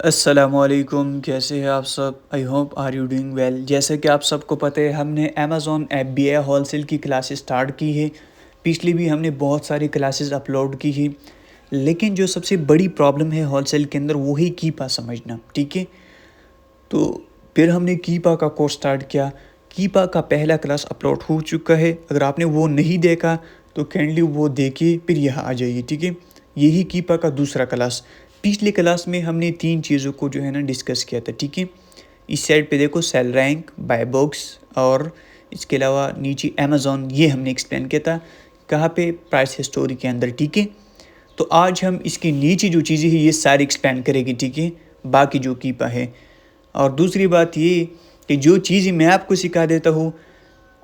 अस्सलामुअलैकुम, कैसे हैं आप सब? I hope are you doing well. जैसे कि आप सबको पता है, हमने अमेज़ॉन FBA होलसेल की क्लासेस स्टार्ट की है। पिछली भी हमने बहुत सारी क्लासेस अपलोड की है, लेकिन जो सबसे बड़ी प्रॉब्लम है होलसेल के अंदर वो है कीपा समझना। ठीक है, तो फिर हमने कीपा का कोर्स स्टार्ट किया। कीपा का पहला क्लास अपलोड हो चुका है। अगर आपने वो नहीं देखा तो काइंडली वो देखिए, फिर यहाँ आ जाइए। ठीक है, यही कीपा का दूसरा क्लास। पिछले क्लास में हमने 3 चीज़ों को जो है ना डिस्कस किया था। ठीक है, इस साइड पे देखो सेल रैंक, बाय बॉक्स और इसके अलावा नीचे अमेज़ॉन, ये हमने एक्सप्लेन किया था। कहाँ पे? प्राइस हिस्टोरी के अंदर। ठीक है, तो आज हम इसके नीचे जो चीज़ें हैं ये सारी एक्सप्लेन करेंगे। ठीक है, बाकी जो कीपा है। और दूसरी बात ये कि जो चीज़ मैं आपको सिखा देता हूँ,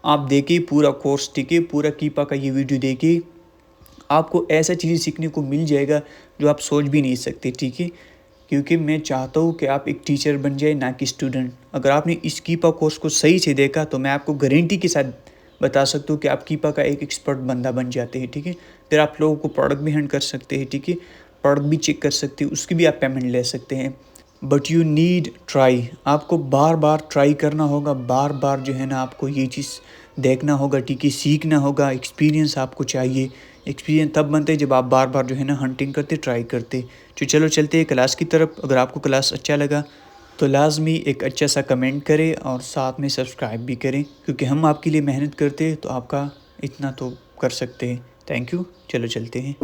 आप देखिए पूरा कोर्स। ठीक है, पूरा कीपा का ये वीडियो देखिए, आपको ऐसा चीज़ें सीखने को मिल जाएगा जो आप सोच भी नहीं सकते। ठीक है, क्योंकि मैं चाहता हूँ कि आप एक टीचर बन जाए, ना कि स्टूडेंट। अगर आपने इस कीपा कोर्स को सही से देखा तो मैं आपको गारंटी के साथ बता सकता हूँ कि आप कीपा का एक एक्सपर्ट बंदा बन जाते हैं। ठीक है, फिर आप लोगों को प्रोडक्ट भी हैंड कर सकते हैं। ठीक है, प्रोडक्ट भी चेक कर सकते हैं, उसकी भी आप पेमेंट ले सकते हैं। बट यू नीड ट्राई, आपको बार बार ट्राई करना होगा, बार बार जो है ना आपको ये चीज़ देखना होगा। ठीक है, सीखना होगा, एक्सपीरियंस आपको चाहिए। एक्सपीरियंस तब बनते हैं जब आप बार बार जो है ना हंटिंग करते, ट्राई करते। तो चलो चलते हैं क्लास की तरफ। अगर आपको क्लास अच्छा लगा तो लाजमी एक अच्छा सा कमेंट करें और साथ में सब्सक्राइब भी करें, क्योंकि हम आपके लिए मेहनत करते हैं तो आपका इतना तो कर सकते हैं। थैंक यू, चलो चलते हैं।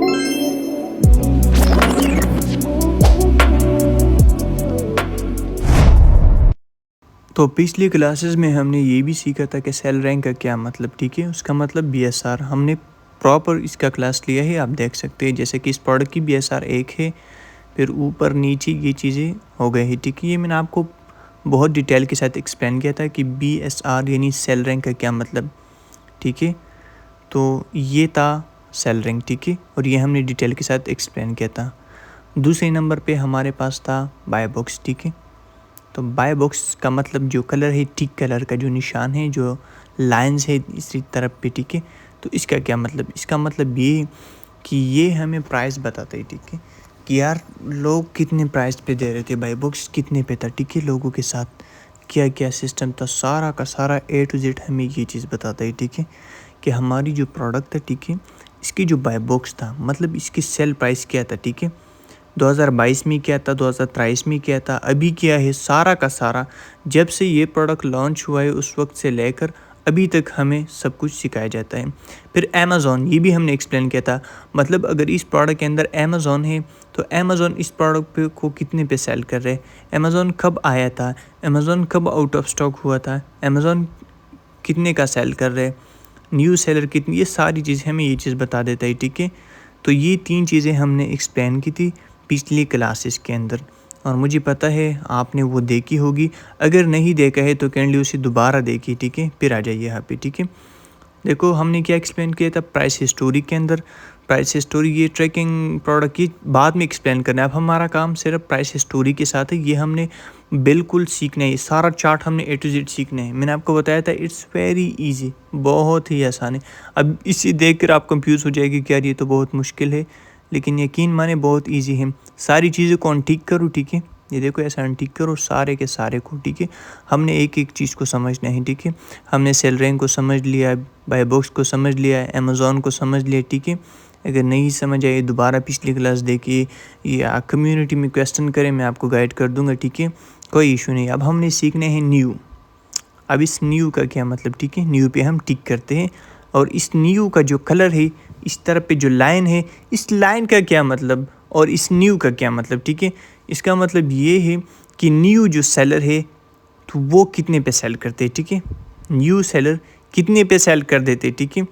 तो पिछली क्लासेस में हमने ये भी सीखा था कि सेल रैंक का क्या मतलब। ठीक है, उसका मतलब BSR हमने प्रॉपर इसका क्लास लिया है। आप देख सकते हैं जैसे कि इस प्रोडक्ट की BSR 1 है, फिर ऊपर नीचे ये चीज़ें हो गई है। ठीक है, ये मैंने आपको बहुत डिटेल के साथ एक्सप्लेन किया था कि BSR यानी सेल रैंक का क्या मतलब। ठीक है, तो ये था सेल रैंक। ठीक है, और ये हमने डिटेल के साथ एक्सप्लेन किया था। दूसरे नंबर पे हमारे पास था बाय बॉक्स। ठीक है, तो बाय बॉक्स का मतलब जो कलर है, टिक कलर का जो निशान है, जो लाइंस है इसी तरफ पे। ठीक है, तो इसका क्या मतलब? इसका मतलब ये कि ये हमें प्राइस बताता है। ठीक है, कि यार लोग कितने प्राइस पे दे रहे थे, बाय बॉक्स कितने पे था। ठीक है, लोगों के साथ क्या क्या सिस्टम था, सारा का सारा A to Z हमें ये चीज़ बताता है। ठीक है, कि हमारी जो प्रोडक्ट था, ठीक है, इसकी जो बाय बॉक्स था मतलब इसकी सेल प्राइस क्या था। ठीक है, 2022 में क्या था, 2023 में क्या था, अभी क्या है, सारा का सारा जब से ये प्रोडक्ट लॉन्च हुआ है उस वक्त से लेकर अभी तक हमें सब कुछ सिखाया जाता है। फिर अमेज़ॉन, ये भी हमने एक्सप्लेन किया था। मतलब अगर इस प्रोडक्ट के अंदर अमेज़ॉन है तो अमेज़ॉन इस प्रोडक्ट पे को कितने पे सेल कर रहे हैं, अमेज़ॉन कब आया था, अमेज़ॉन कब आउट ऑफ स्टॉक हुआ था, अमेज़ॉन कितने का सेल कर रहे हैं, न्यू सेलर कितनी, ये सारी चीज़ें हमें ये चीज़ बता देता है। ठीक है, तो ये 3 चीज़ें हमने एक्सप्लेन की थी पिछली क्लासेस के अंदर, और मुझे पता है आपने वो देखी होगी। अगर नहीं देखा है तो काइंडली उसे दोबारा देखिए। ठीक है, फिर आ जाइए यहाँ पे। ठीक है, देखो हमने क्या एक्सप्लेन किया था प्राइस हिस्टोरी के अंदर। प्राइस हिस्टोरी ये ट्रैकिंग प्रोडक्ट की बाद में एक्सप्लेन करना है। अब हमारा काम सिर्फ प्राइस हिस्टोरी के साथ है, ये हमने बिल्कुल सीखना है। ये सारा चार्ट हमने A to Z सीखना है। मैंने आपको बताया था इट्स वेरी इजी, बहुत ही आसान है। अब इसे देख कर आप कंफ्यूज हो जाएगी कि यार ये तो बहुत मुश्किल है, लेकिन यकीन माने बहुत ईजी है। सारी चीज़ों को अनटिक करो। ठीक है, ये देखो ऐसा अनटिक करो सारे के सारे को। ठीक है, हमने एक एक चीज़ को समझना है। ठीक है, हमने सेल रैंक को समझ लिया, बाय बॉक्स को समझ लिया, अमेज़ॉन को समझ लिया। ठीक है, अगर नहीं समझ आए दोबारा पिछली क्लास देखिए या कम्युनिटी में क्वेश्चन करें, मैं आपको गाइड कर दूंगा। ठीक है, कोई इशू नहीं। अब हमने सीखने हैं न्यू। अब इस न्यू का क्या मतलब? ठीक है, न्यू पे हम टिक करते हैं, और इस न्यू का जो कलर है, इस तरफ पे जो लाइन है, इस लाइन का क्या मतलब, और इस न्यू का क्या मतलब? ठीक है, इसका मतलब ये है कि न्यू जो सेलर है तो वो कितने पे सेल करते हैं। ठीक है, न्यू सेलर कितने पे सेल कर देते हैं। ठीक है,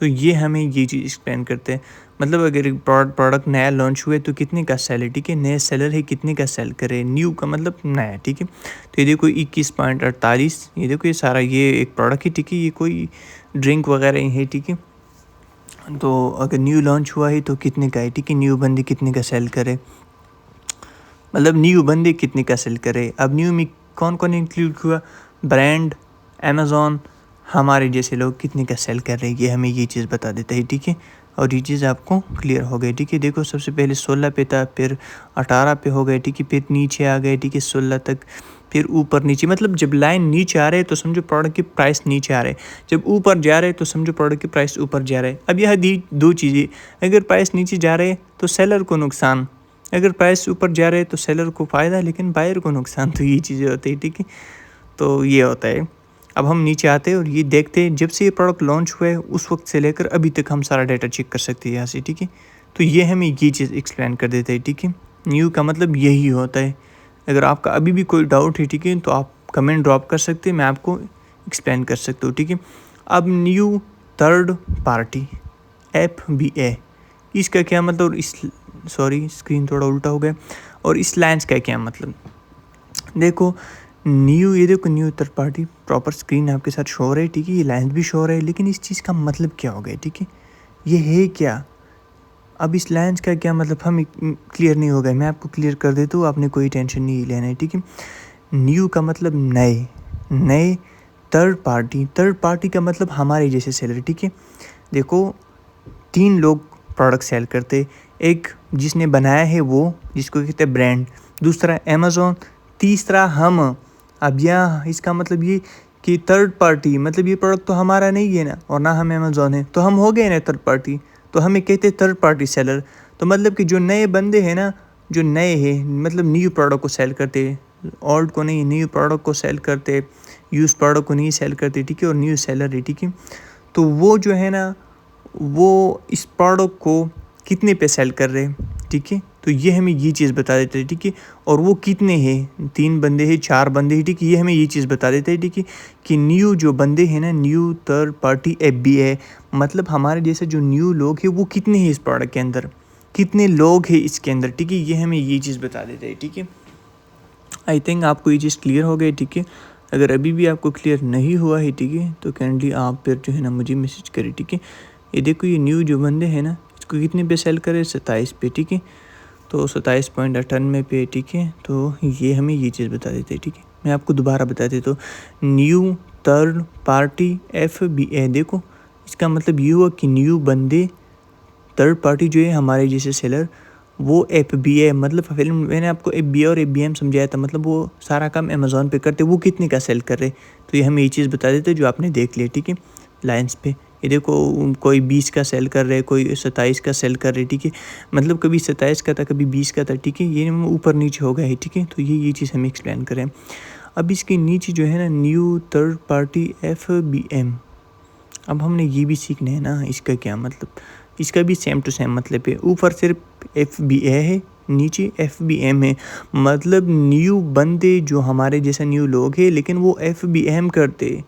तो ये हमें ये चीज़ एक्सप्लेन करते हैं। मतलब अगर एक प्रोडक्ट नया लॉन्च हुआ है तो कितने का सेल है। ठीक है, नए सेलर है कितने का सेल करे, न्यू का मतलब नया। ठीक है, तो ये देखो 21.48, ये देखो ये सारा ये एक प्रोडक्ट है। ठीक है, ये कोई ड्रिंक वगैरह ही है। ठीक है, तो अगर न्यू लॉन्च हुआ है तो कितने का है। ठीक है, न्यू बंदे कितने का सेल करे, मतलब न्यू बंदे कितने का सेल करे। अब न्यू में कौन कौन इंक्लूड हुआ, ब्रांड, अमेज़ॉन, हमारे जैसे लोग कितने का सेल कर रहे हैं, ये हमें ये चीज़ बता देता है। ठीक है, और ये चीज़ आपको क्लियर हो गई, ठीक है। देखो सबसे पहले 16 पे था, फिर 18 पे हो गए, ठीक है, फिर नीचे आ गए, ठीक है, 16 तक, फिर ऊपर नीचे। मतलब जब लाइन नीचे आ रहे हैं तो समझो प्रोडक्ट की प्राइस नीचे आ रहे हैं, जब ऊपर जा रहे हैं तो समझो प्रोडक्ट की प्राइस ऊपर जा रहे हैं। अब यह दो चीज़ें, अगर प्राइस नीचे जा रहे हैं तो सेलर को नुकसान, अगर प्राइस ऊपर जा रहे हैं तो सेलर को फ़ायदा, लेकिन बायर को नुकसान। तो ये चीज़ें होती है, ठीक है। तो ये होता है। अब हम नीचे आते हैं और ये देखते हैं जब से ये प्रोडक्ट लॉन्च हुआ है उस वक्त से लेकर अभी तक हम सारा डाटा चेक कर सकते हैं यहाँ से, ठीक है। तो ये हमें ये चीज़ एक्सप्लेन कर देते हैं, ठीक है। न्यू का मतलब यही होता है। अगर आपका अभी भी कोई डाउट है, ठीक है, तो आप कमेंट ड्रॉप कर सकते हैं, मैं आपको एक्सप्लेन कर सकता हूँ, ठीक है। अब न्यू थर्ड पार्टी FBA, इसका क्या मतलब, इस सॉरी स्क्रीन थोड़ा उल्टा हो गया, और इस लाइन्स का क्या मतलब। देखो न्यू, ये देखो new third party proper screen आपके साथ शो हो रहा है, ठीक है, ये लाइन भी शो हो रहा है, लेकिन इस चीज़ का मतलब क्या हो गया, ठीक है, ये है क्या। अब इस लाइन्स का क्या मतलब हम क्लियर नहीं हो गए, मैं आपको क्लियर कर देता हूँ, आपने कोई टेंशन नहीं लेना है, ठीक है। न्यू का मतलब नए, नए। थर्ड पार्टी का मतलब हमारे जैसे सेलर, ठीक है। देखो 3 लोग प्रोडक्ट सेल करते, एक जिसने बनाया है वो, जिसको कहते हैं ब्रांड, दूसरा अमेज़ॉन, तीसरा हम। अब यह इसका मतलब ये कि थर्ड पार्टी मतलब ये प्रोडक्ट तो हमारा नहीं है ना, और ना हम अमेज़ॉन है, तो हम हो गए ना थर्ड पार्टी, तो हमें कहते हैं थर्ड पार्टी सेलर। तो मतलब कि जो नए बंदे हैं ना, जो नए हैं मतलब न्यू प्रोडक्ट को सेल करते, ओल्ड को नहीं, न्यू प्रोडक्ट को सेल करते, यूज़ प्रोडक्ट को नहीं सेल करते, ठीक है, और न्यू सेलर है, ठीक है। तो वो जो है ना, वो इस प्रोडक्ट को कितने पे सेल कर रहे हैं, ठीक है। तो ये हमें ये चीज़ बता देते हैं, ठीक है। और वो कितने हैं, 3 बंदे हैं, 4 बंदे हैं, ठीक है, ये हमें ये चीज़ बता देते हैं, ठीक है, कि न्यू जो बंदे हैं ना, न्यू थर्ड पार्टी FBA, मतलब हमारे जैसे जो न्यू लोग हैं वो कितने हैं इस प्रोडक्ट के अंदर, कितने लोग हैं इसके अंदर, ठीक है, ये हमें ये चीज़ बता देते हैं, ठीक है। आई थिंक आपको ये चीज़ क्लियर हो गई, ठीक है। अगर अभी भी आपको क्लियर नहीं हुआ है, ठीक है, तो काइंडली आप फिर जो है ना मुझे मैसेज करें, ठीक है। ये देखो ये न्यू जो बंदे हैं ना, इसको कितने पे सेल करें, 27 पे, ठीक है। तो 27.98 पे, ठीक है। तो ये हमें ये चीज़ बता देते हैं, ठीक है। मैं आपको दोबारा बता देता हूँ, न्यू थर्ड पार्टी FBA, देखो इसका मतलब ये हुआ कि न्यू बंदे, थर्ड पार्टी जो है हमारे जैसे सेलर, वो FBA मतलब फिल्म मैंने आपको FBA और FBM समझाया था, मतलब वो सारा काम अमेज़ॉन पे करते, वो कितने का सेल कर रहे। तो ये हमें ये चीज़ बता देते जो आपने देख लिया, ठीक है, लाइन्स पे। ये देखो कोई 20 का सेल कर रहे, कोई 27 का सेल कर रहे, ठीक है, मतलब कभी 27 का था, कभी 20 का था, ठीक है, ये ऊपर नीचे हो गया है, ठीक है। तो ये चीज़ हमें एक्सप्लेन करें। अब इसके नीचे जो है ना न्यू थर्ड पार्टी FBM, अब हमने ये भी सीखना है ना, इसका क्या मतलब, इसका भी सेम टू सेम मतलब है। ऊपर सिर्फ FBA है, नीचे FBM है, मतलब न्यू बंदे जो हमारे जैसा न्यू लोग हैं, लेकिन वो FBM करते।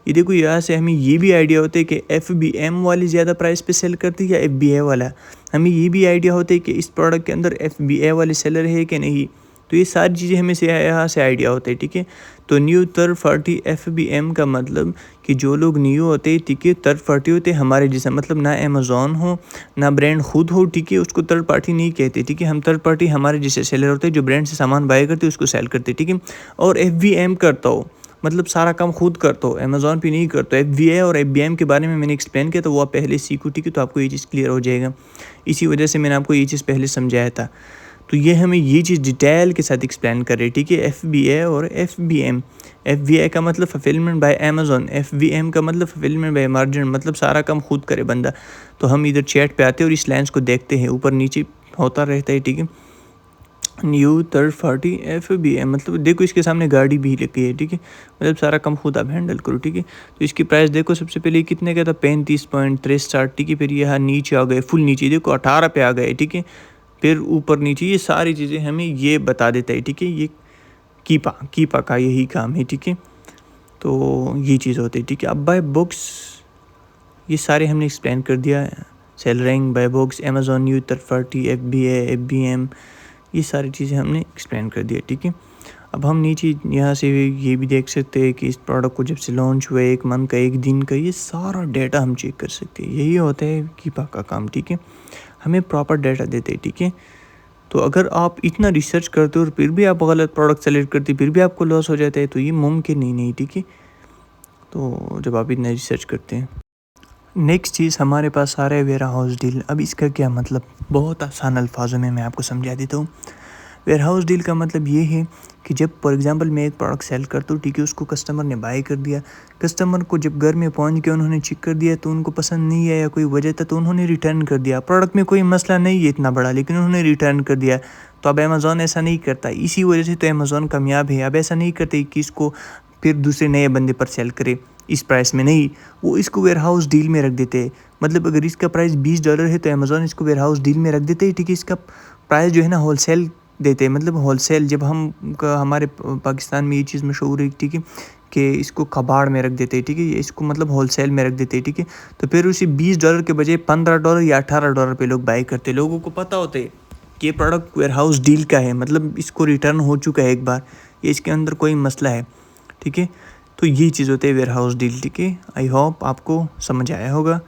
ये देखो यहाँ से हमें ये भी आइडिया होता है कि FBM वाली ज़्यादा प्राइस पे सेल करती है या FBA वाला। हमें ये भी आइडिया होता है कि इस प्रोडक्ट के अंदर FBA वाले सेलर है कि नहीं। तो ये सारी चीज़ें हमें से यहाँ से आइडिया होता है, ठीक है। तो न्यू थर्ड पार्टी FBM का मतलब कि जो लोग न्यू होते हैं, ठीक है, थर्ड पार्टी होते हैं हमारे जैसा, मतलब ना अमेज़ॉन हो ना ब्रांड खुद हो, ठीक है, उसको थर्ड पार्टी नहीं कहते, ठीक है। हम थर्ड पार्टी हमारे जैसे सेलर होते हैं जो ब्रांड से सामान बाय करते हैं उसको सेल करते, ठीक है। और FBM करता हो मतलब सारा काम खुद करता हो, अमेज़ॉन पे नहीं करता। FBA और FBM के बारे में मैंने एक्सप्लेन किया, तो वो आप पहले सीखो, ठीक है, तो आपको ये चीज़ क्लियर हो जाएगा। इसी वजह से मैंने आपको ये चीज़ पहले समझाया था। तो ये हमें ये चीज़ डिटेल के साथ एक्सप्लेन कर रहे हैं, ठीक है। FBA और FBM, FBA का मतलब फुलफिलमेंट बाय अमेज़ॉन, FBM का मतलब फुलफिलमेंट बाय मर्चेंट, मतलब सारा काम खुद करे बंदा। तो हम इधर चैट पे आते हैं और इस लाइन्स को देखते हैं, ऊपर नीचे होता रहता है, ठीक है। न्यू थर्ड पार्टी FBM मतलब देखो इसके सामने गाड़ी भी लगी है, ठीक है, मतलब सारा काम खुद आप हैंडल करो, ठीक है। तो इसकी प्राइस देखो सबसे पहले कितने का था, 35.63, ठीक है। फिर यहाँ नीचे आ गए, फुल नीचे देखो 18 पे आ गए, ठीक है। फिर ऊपर नीचे ये सारी चीज़ें हमें ये बता देता है, ठीक है। ये कीपा का यही काम है, ठीक है। तो ये चीज़ होती है, ठीक है। अब बाय बुक्स ये सारे हमने एक्सप्लेन कर दिया, sale rank, buy books, Amazon, new third party, FBA, FBM, ये सारी चीज़ें हमने एक्सप्लेन कर दिया, ठीक है। अब हम नीचे यहाँ से ये भी देख सकते हैं कि इस प्रोडक्ट को जब से लॉन्च हुआ है, 1 मंथ का, 1 दिन का, ये सारा डाटा हम चेक कर सकते हैं। यही होता है कीपा का काम, ठीक है, हमें प्रॉपर डाटा देते हैं, ठीक है। तो अगर आप इतना रिसर्च करते हो और फिर भी आप गलत प्रोडक्ट सेलेक्ट करते, फिर भी आपको लॉस हो जाता है, तो ये मुमकिन ही नहीं, ठीक है। तो जब आप इतना रिसर्च करते हैं, नेक्स्ट चीज़ हमारे पास आ रहा है वेयर हाउस डील। अब इसका क्या मतलब, बहुत आसान अल्फाजों में मैं आपको समझा देता हूँ। वेयर हाउस डील का मतलब ये है कि जब फॉर एग्जांपल मैं एक प्रोडक्ट सेल करता हूँ, ठीक है, उसको कस्टमर ने बाय कर दिया, कस्टमर को जब घर में पहुँच के उन्होंने चेक कर दिया तो उनको पसंद नहीं आया, कोई वजह था तो उन्होंने रिटर्न कर दिया। प्रोडक्ट में कोई मसला नहीं है इतना बड़ा, लेकिन उन्होंने रिटर्न कर दिया। तो अब अमेज़ॉन ऐसा नहीं करता, इसी वजह से तो अमेज़ॉन कामयाब है। अब ऐसा नहीं करते कि इसको फिर दूसरे नए बंदे पर सेल करे इस प्राइस में, नहीं, वो इसको वेयर हाउस डील में रख देते हैं। मतलब अगर इसका प्राइस $20 है तो अमेज़ॉन इसको वेयर हाउस डील में रख देते हैं, ठीक है। इसका प्राइस जो है ना होलसेल देते हैं, मतलब होलसेल। जब हमारे पाकिस्तान में ये चीज़ मशहूर है, ठीक है, कि इसको कबाड़ में रख देते हैं, ठीक है, इसको मतलब होलसेल में रख देते हैं, ठीक है। तो फिर उसी $20 के बजाय $15 या $18 पे लोग बाई करते। लोगों को पता होता है कि ये प्रोडक्ट वेयर हाउस डील का है, मतलब इसको रिटर्न हो चुका है एक बार, ये इसके अंदर कोई मसला है, ठीक है। तो ये चीज़ होती है वेयर हाउस डील, ठीक है। आई होप आपको समझ आया होगा,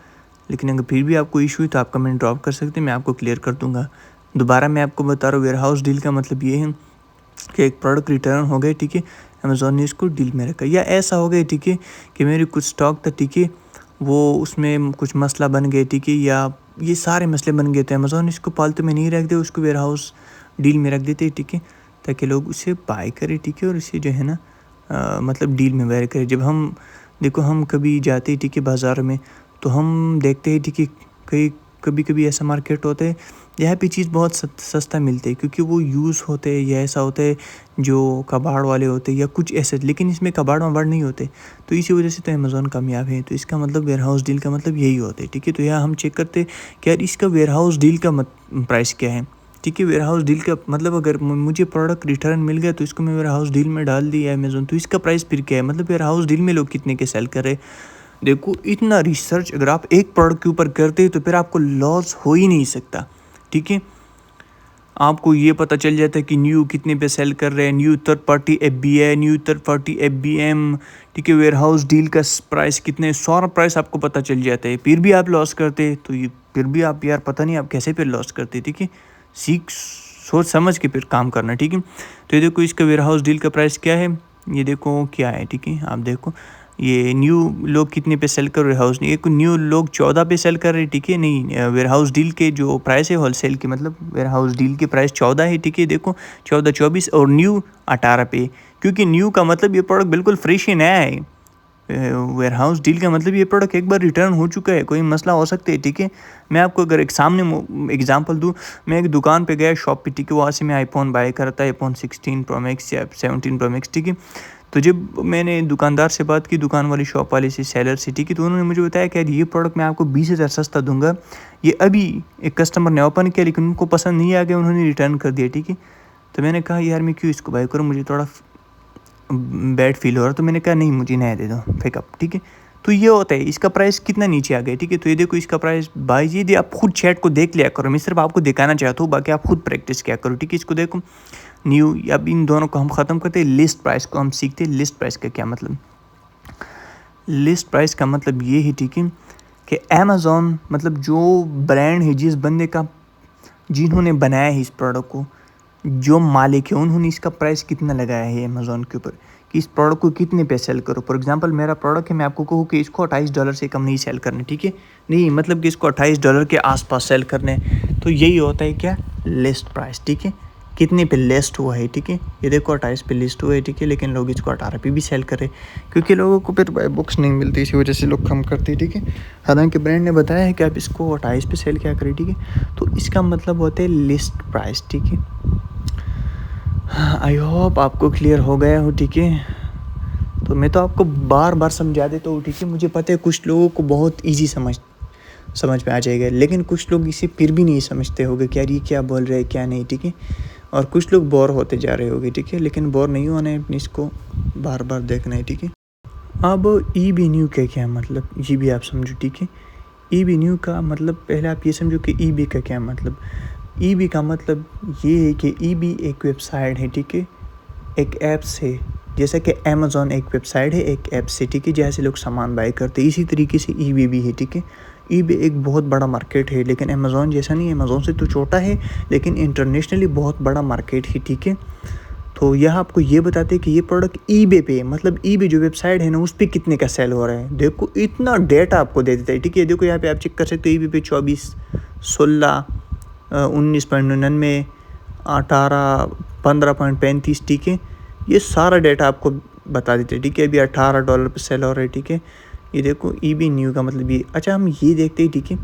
लेकिन अगर फिर भी आपको इशू है तो आप कमेंट ड्रॉप कर सकते हैं, मैं आपको क्लियर कर दूंगा। दोबारा मैं आपको बता रहा हूँ, वेयर हाउस डील का मतलब ये है कि एक प्रोडक्ट रिटर्न हो गए, ठीक है, अमेज़ॉन ने इसको डील में रखा। या ऐसा हो गया, ठीक है, कि मेरी कुछ स्टॉक था, ठीक है, वो उसमें कुछ मसला बन गए, ठीक है, या ये सारे मसले बन गए थे, अमेज़ॉन इसको पालतू में नहीं रख दे, उसको वेयर हाउस डील में रख देते, ठीक है, ताकि लोग उसे बाय करें, ठीक है, और इसे जो है ना मतलब डील में बाय करें। जब हम देखो, हम कभी जाते हैं, ठीक है, बाज़ार में, तो हम देखते हैं, ठीक है, कभी कभी ऐसा मार्केट होता है यहाँ पे चीज़ बहुत सस्ता मिलती है, क्योंकि वो यूज़ होते हैं, या ऐसा होता है जो कबाड़ वाले होते हैं या कुछ ऐसे, लेकिन इसमें कबाड़ वबाड़ नहीं होते। तो इसी वजह से तो अमेज़ॉन कामयाब है। तो इसका मतलब वेयर हाउस डील का मतलब यही होता है, ठीक है। तो यहाँ हम चेक करते हैं कि यार इसका वेयर हाउस डील का प्राइस क्या है, ठीक है। वेयर हाउस डील का मतलब अगर मुझे प्रोडक्ट रिटर्न मिल गया तो इसको मैं वेयर हाउस डील में डाल दिया अमेज़ॉन, तो इसका प्राइस फिर क्या है, मतलब वेयर हाउस डील में लोग कितने के सेल कर रहे। देखो, इतना रिसर्च अगर आप एक प्रोडक्ट के ऊपर करते हैं तो फिर आपको लॉस हो ही नहीं सकता, ठीक है। आपको ये पता चल जाता है कि न्यू कितने पे सेल कर रहे हैं, new third party FBA, new third party FBM, ठीक है, वेयर हाउस डील का प्राइस कितने, सारा प्राइस आपको पता चल जाता है। फिर भी आप लॉस करते, तो ये फिर भी आप यार पता नहीं आप कैसे फिर लॉस करते, ठीक है। सोच समझ के फिर काम करना, ठीक है। तो ये देखो, इसका वेयर हाउस डील का प्राइस क्या है, ये देखो क्या है, ठीक है। आप देखो ये न्यू लोग कितने पे सेल कर रहे, हाउस नहीं, एक न्यू लोग 14 पे सेल कर रहे, ठीक है। नहीं, वेयर हाउस डील के जो प्राइस है होलसेल की, मतलब वेयर हाउस डील के प्राइस 14 है, ठीक है। देखो 14, 24 और न्यू 18 पे, क्योंकि न्यू का मतलब ये प्रोडक्ट बिल्कुल फ्रेश ही नया है। वेयर हाउस डील का मतलब ये प्रोडक्ट एक बार रिटर्न हो चुका है, कोई मसला हो सकता है, ठीक है। मैं आपको अगर एक सामने एग्जांपल दूं, मैं एक दुकान पे गया शॉप पे, ठीक है, वहाँ से मैं आईफोन बाय करता है, iPhone 16 Pro Max या 17 Pro Max, ठीक है। तो जब मैंने दुकानदार से बात की, दुकान वाली शॉप वाले से, सेलर से, ठीक है, तो उन्होंने मुझे बताया कि यार ये प्रोडक्ट मैं आपको 20,000 सस्ता दूंगा। ये अभी एक कस्टमर ने ओपन किया लेकिन उनको पसंद नहीं आ गया, उन्होंने रिटर्न कर दिया, ठीक है। तो मैंने कहा यार मैं क्यों इसको बाय करूँ, मुझे थोड़ा बैड फील हो रहा, तो मैंने कहा नहीं मुझे नया दे दो, फेकअप, ठीक है। तो ये होता है, इसका प्राइस कितना नीचे आ गया, ठीक है। तो ये देखो इसका प्राइस भाई जी, आप खुद चैट को देख लिया करो, मैं सिर्फ आपको दिखाना चाहता हूँ, बाकी आप खुद प्रैक्टिस किया करो, ठीक है। इसको देखो न्यू, अब इन दोनों को हम ख़त्म करते हैं, लिस्ट प्राइस को हम सीखते हैं। लिस्ट प्राइस का क्या मतलब, लिस्ट प्राइस का मतलब ये है, ठीक है, कि अमेज़ॉन मतलब जो ब्रांड है, जिस बंदे का, जिन्होंने बनाया है इस प्रोडक्ट को, जो मालिक है, उन्होंने इसका प्राइस कितना लगाया है अमेज़ॉन के ऊपर, कि इस प्रोडक्ट को कितने पे सेल करो। फॉर एग्जांपल मेरा प्रोडक्ट है, मैं आपको कहूँ कि इसको $28 से कम नहीं सेल करने, ठीक है, नहीं, मतलब कि इसको $28 के आसपास सेल करने। तो यही होता है क्या, लिस्ट प्राइस, ठीक है, कितने पे लिस्ट हुआ है, ठीक है। ये देखो 28 पे लिस्ट हुआ है, ठीक है, लेकिन लोग इसको 18 पे भी सेल करें, क्योंकि लोगों को फिर बुक्स नहीं मिलती, इसी वजह से लोग कम करते हैं, ठीक है। हालांकि ब्रांड ने बताया है कि आप इसको 28 पे सेल क्या करें, ठीक है। तो इसका मतलब होता है लिस्ट प्राइस, ठीक है। आई होप आपको क्लियर हो गया हो, ठीक है। तो मैं तो आपको बार बार समझा देता हूँ, ठीक है। मुझे पता है कुछ लोगों को बहुत ईजी समझ में आ जाएगा, लेकिन कुछ लोग इसे फिर भी नहीं समझते होंगे कि यार ये क्या बोल रहे हैं क्या नहीं, ठीक है। और कुछ लोग बोर होते जा रहे होंगे, ठीक है, लेकिन बोर नहीं होना है, इसको बार बार देखना है, ठीक है। अब ई न्यू का क्या मतलब, ये भी आप समझो, ठीक है। ई न्यू का मतलब पहले आप ये समझो कि ई का क्या मतलब। ई का मतलब ये है कि ई एक वेबसाइट है, ठीक है, एक ऐप्स है, जैसा कि अमेज़ॉन एक वेबसाइट है, एक ऐप से, ठीक है, जैसे लोग सामान बाय करते हैं, इसी तरीके से ई भी है, ठीक है। ई एक बहुत बड़ा मार्केट है, लेकिन अमेज़ॉन जैसा नहीं है, अमेज़ॉन से तो छोटा है, लेकिन इंटरनेशनली बहुत बड़ा मार्केट है, ठीक है। तो यह आपको ये बताते हैं कि ये प्रोडक्ट ईबे पे, मतलब ईबे जो वेबसाइट है ना उस पर कितने का सेल हो रहा है। देखो इतना डेटा आपको दे देता है, ठीक है। देखो यहाँ पे आप चेक कर सकते हो ईबे पे 24, 16, 19.99, 18, 15.35, ठीक है। ये सारा डेटा आपको बता देते हैं, ठीक है। अभी $18 पे सेल हो रहा है, ठीक है। ये देखो ईबी न्यू का मतलब ये। अच्छा हम ये देखते हैं, ठीक है,